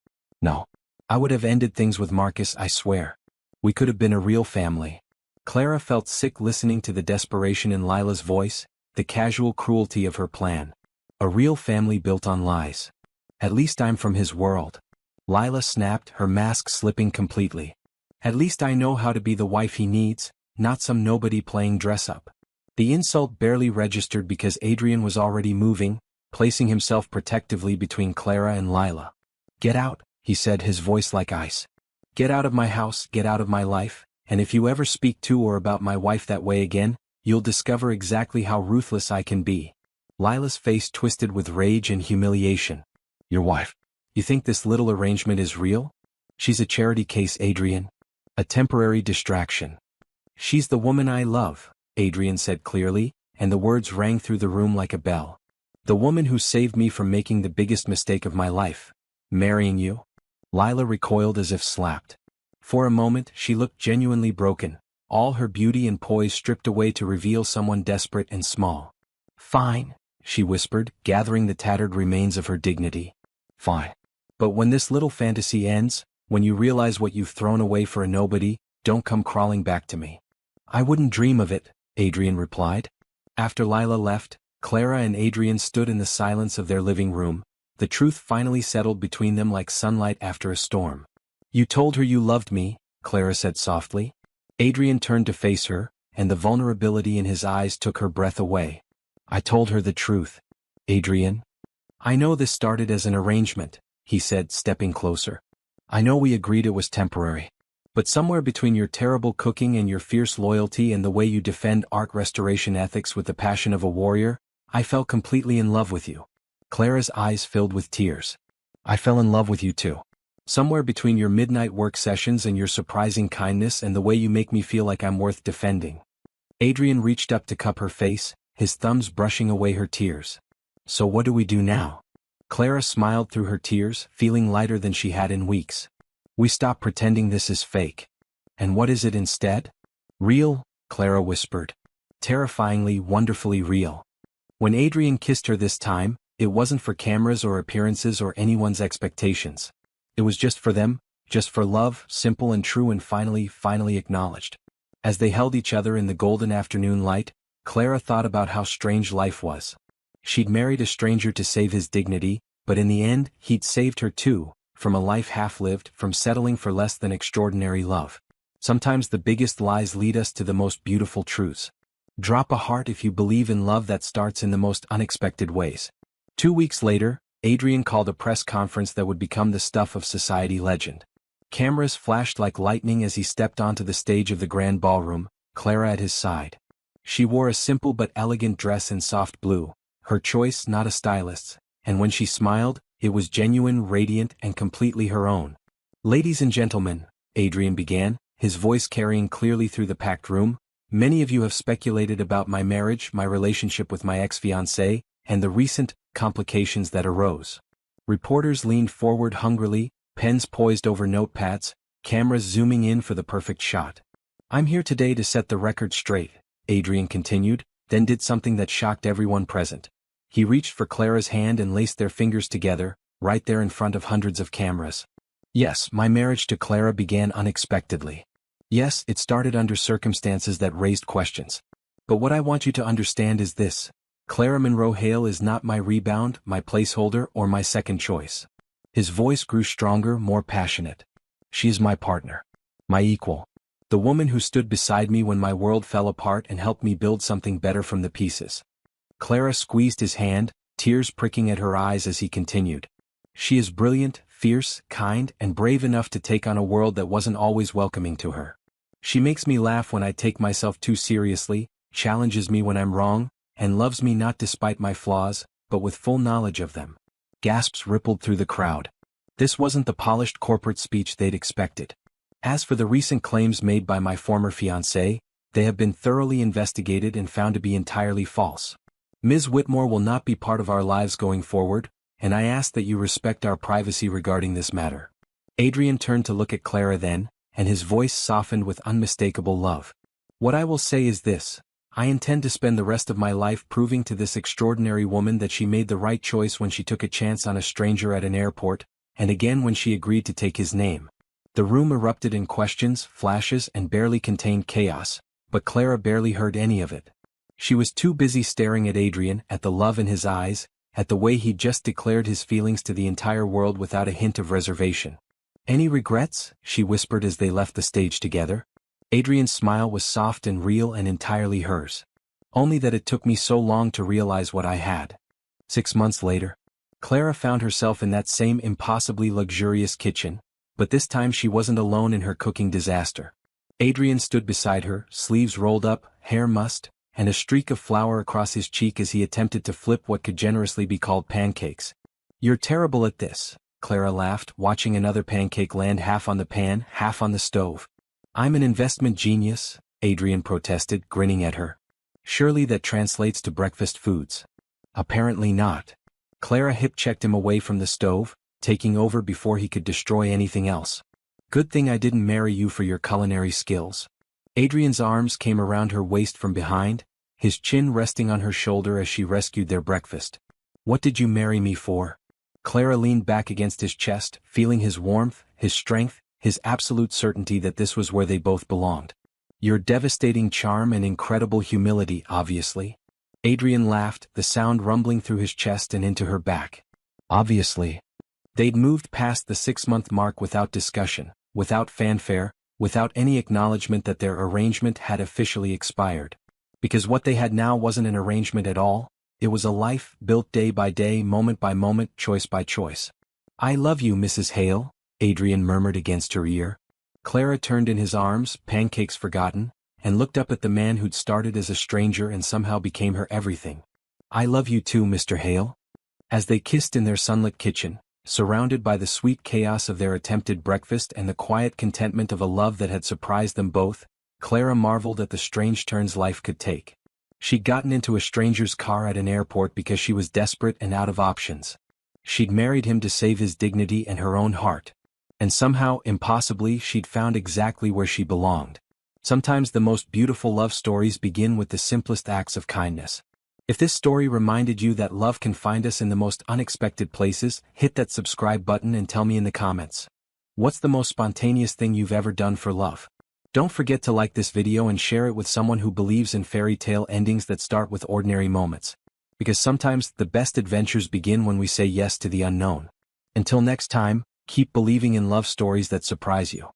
"No. I would have ended things with Marcus, I swear. We could have been a real family." Clara felt sick listening to the desperation in Lila's voice, the casual cruelty of her plan. A real family built on lies. "At least I'm from his world." Lila snapped, her mask slipping completely. "At least I know how to be the wife he needs, not some nobody playing dress-up." The insult barely registered because Adrian was already moving, placing himself protectively between Clara and Lila. "Get out," he said, his voice like ice. "Get out of my house, get out of my life, and if you ever speak to or about my wife that way again, you'll discover exactly how ruthless I can be." Lila's face twisted with rage and humiliation. "Your wife? You think this little arrangement is real? She's a charity case, Adrian. A temporary distraction." "She's the woman I love," Adrian said clearly, and the words rang through the room like a bell. "The woman who saved me from making the biggest mistake of my life. Marrying you." Lila recoiled as if slapped. For a moment she looked genuinely broken, all her beauty and poise stripped away to reveal someone desperate and small. "Fine," she whispered, gathering the tattered remains of her dignity. "Fine. But when this little fantasy ends, when you realize what you've thrown away for a nobody, don't come crawling back to me." "I wouldn't dream of it," Adrian replied. After Lila left, Clara and Adrian stood in the silence of their living room. The truth finally settled between them like sunlight after a storm. "You told her you loved me," Clara said softly. Adrian turned to face her, and the vulnerability in his eyes took her breath away. "I told her the truth, Adrian." I know this started as an arrangement, he said, stepping closer. I know we agreed it was temporary. But somewhere between your terrible cooking and your fierce loyalty and the way you defend art restoration ethics with the passion of a warrior, I fell completely in love with you. Clara's eyes filled with tears. I fell in love with you too. Somewhere between your midnight work sessions and your surprising kindness and the way you make me feel like I'm worth defending. Adrian reached up to cup her face, his thumbs brushing away her tears. So what do we do now? Clara smiled through her tears, feeling lighter than she had in weeks. We stop pretending this is fake. And what is it instead? Real, Clara whispered. Terrifyingly, wonderfully real. When Adrian kissed her this time, it wasn't for cameras or appearances or anyone's expectations. It was just for them, just for love, simple and true and finally acknowledged. As they held each other in the golden afternoon light, Clara thought about how strange life was. She'd married a stranger to save his dignity, but in the end, he'd saved her too, from a life half-lived, from settling for less than extraordinary love. Sometimes the biggest lies lead us to the most beautiful truths. Drop a heart if you believe in love that starts in the most unexpected ways. 2 weeks later, Adrian called a press conference that would become the stuff of society legend. Cameras flashed like lightning as he stepped onto the stage of the grand ballroom, Clara at his side. She wore a simple but elegant dress in soft blue, her choice not a stylist's, and when she smiled, it was genuine, radiant, and completely her own. Ladies and gentlemen, Adrian began, his voice carrying clearly through the packed room, many of you have speculated about my marriage, my relationship with my ex-fiancée, and the recent complications that arose. Reporters leaned forward hungrily, pens poised over notepads, cameras zooming in for the perfect shot. I'm here today to set the record straight, Adrian continued, then did something that shocked everyone present. He reached for Clara's hand and laced their fingers together, right there in front of hundreds of cameras. Yes, my marriage to Clara began unexpectedly. Yes, it started under circumstances that raised questions. But what I want you to understand is this. Clara Monroe Hale is not my rebound, my placeholder, or my second choice. His voice grew stronger, more passionate. She is my partner. My equal. The woman who stood beside me when my world fell apart and helped me build something better from the pieces. Clara squeezed his hand, tears pricking at her eyes as he continued. She is brilliant, fierce, kind, and brave enough to take on a world that wasn't always welcoming to her. She makes me laugh when I take myself too seriously, challenges me when I'm wrong, and loves me not despite my flaws, but with full knowledge of them. Gasps rippled through the crowd. This wasn't the polished corporate speech they'd expected. As for the recent claims made by my former fiancé, they have been thoroughly investigated and found to be entirely false. Ms. Whitmore will not be part of our lives going forward, and I ask that you respect our privacy regarding this matter. Adrian turned to look at Clara then, and his voice softened with unmistakable love. What I will say is this. I intend to spend the rest of my life proving to this extraordinary woman that she made the right choice when she took a chance on a stranger at an airport, and again when she agreed to take his name. The room erupted in questions, flashes, and barely contained chaos, but Clara barely heard any of it. She was too busy staring at Adrian, at the love in his eyes, at the way he'd just declared his feelings to the entire world without a hint of reservation. Any regrets? She whispered as they left the stage together. Adrian's smile was soft and real and entirely hers. Only that it took me so long to realize what I had. 6 months later, Clara found herself in that same impossibly luxurious kitchen, but this time she wasn't alone in her cooking disaster. Adrian stood beside her, sleeves rolled up, hair mussed, and a streak of flour across his cheek as he attempted to flip what could generously be called pancakes. You're terrible at this, Clara laughed, watching another pancake land half on the pan, half on the stove. I'm an investment genius, Adrian protested, grinning at her. Surely that translates to breakfast foods. Apparently not. Clara hip-checked him away from the stove, taking over before he could destroy anything else. Good thing I didn't marry you for your culinary skills. Adrian's arms came around her waist from behind, his chin resting on her shoulder as she rescued their breakfast. What did you marry me for? Clara leaned back against his chest, feeling his warmth, his strength, his absolute certainty that this was where they both belonged. Your devastating charm and incredible humility, obviously. Adrian laughed, the sound rumbling through his chest and into her back. Obviously. They'd moved past the 6-month mark without discussion, without fanfare, without any acknowledgement that their arrangement had officially expired. Because what they had now wasn't an arrangement at all, It was a life built day by day, moment by moment, choice by choice. "I love you, Mrs. Hale," Adrian murmured against her ear. Clara turned in his arms, pancakes forgotten, and looked up at the man who'd started as a stranger and somehow became her everything. "I love you too, Mr. Hale." As they kissed in their sunlit kitchen, surrounded by the sweet chaos of their attempted breakfast and the quiet contentment of a love that had surprised them both, Clara marveled at the strange turns life could take. She'd gotten into a stranger's car at an airport because she was desperate and out of options. She'd married him to save his dignity and her own heart. And somehow, impossibly, she'd found exactly where she belonged. Sometimes the most beautiful love stories begin with the simplest acts of kindness. If this story reminded you that love can find us in the most unexpected places, hit that subscribe button and tell me in the comments. What's the most spontaneous thing you've ever done for love? Don't forget to like this video and share it with someone who believes in fairy tale endings that start with ordinary moments. Because sometimes the best adventures begin when we say yes to the unknown. Until next time, keep believing in love stories that surprise you.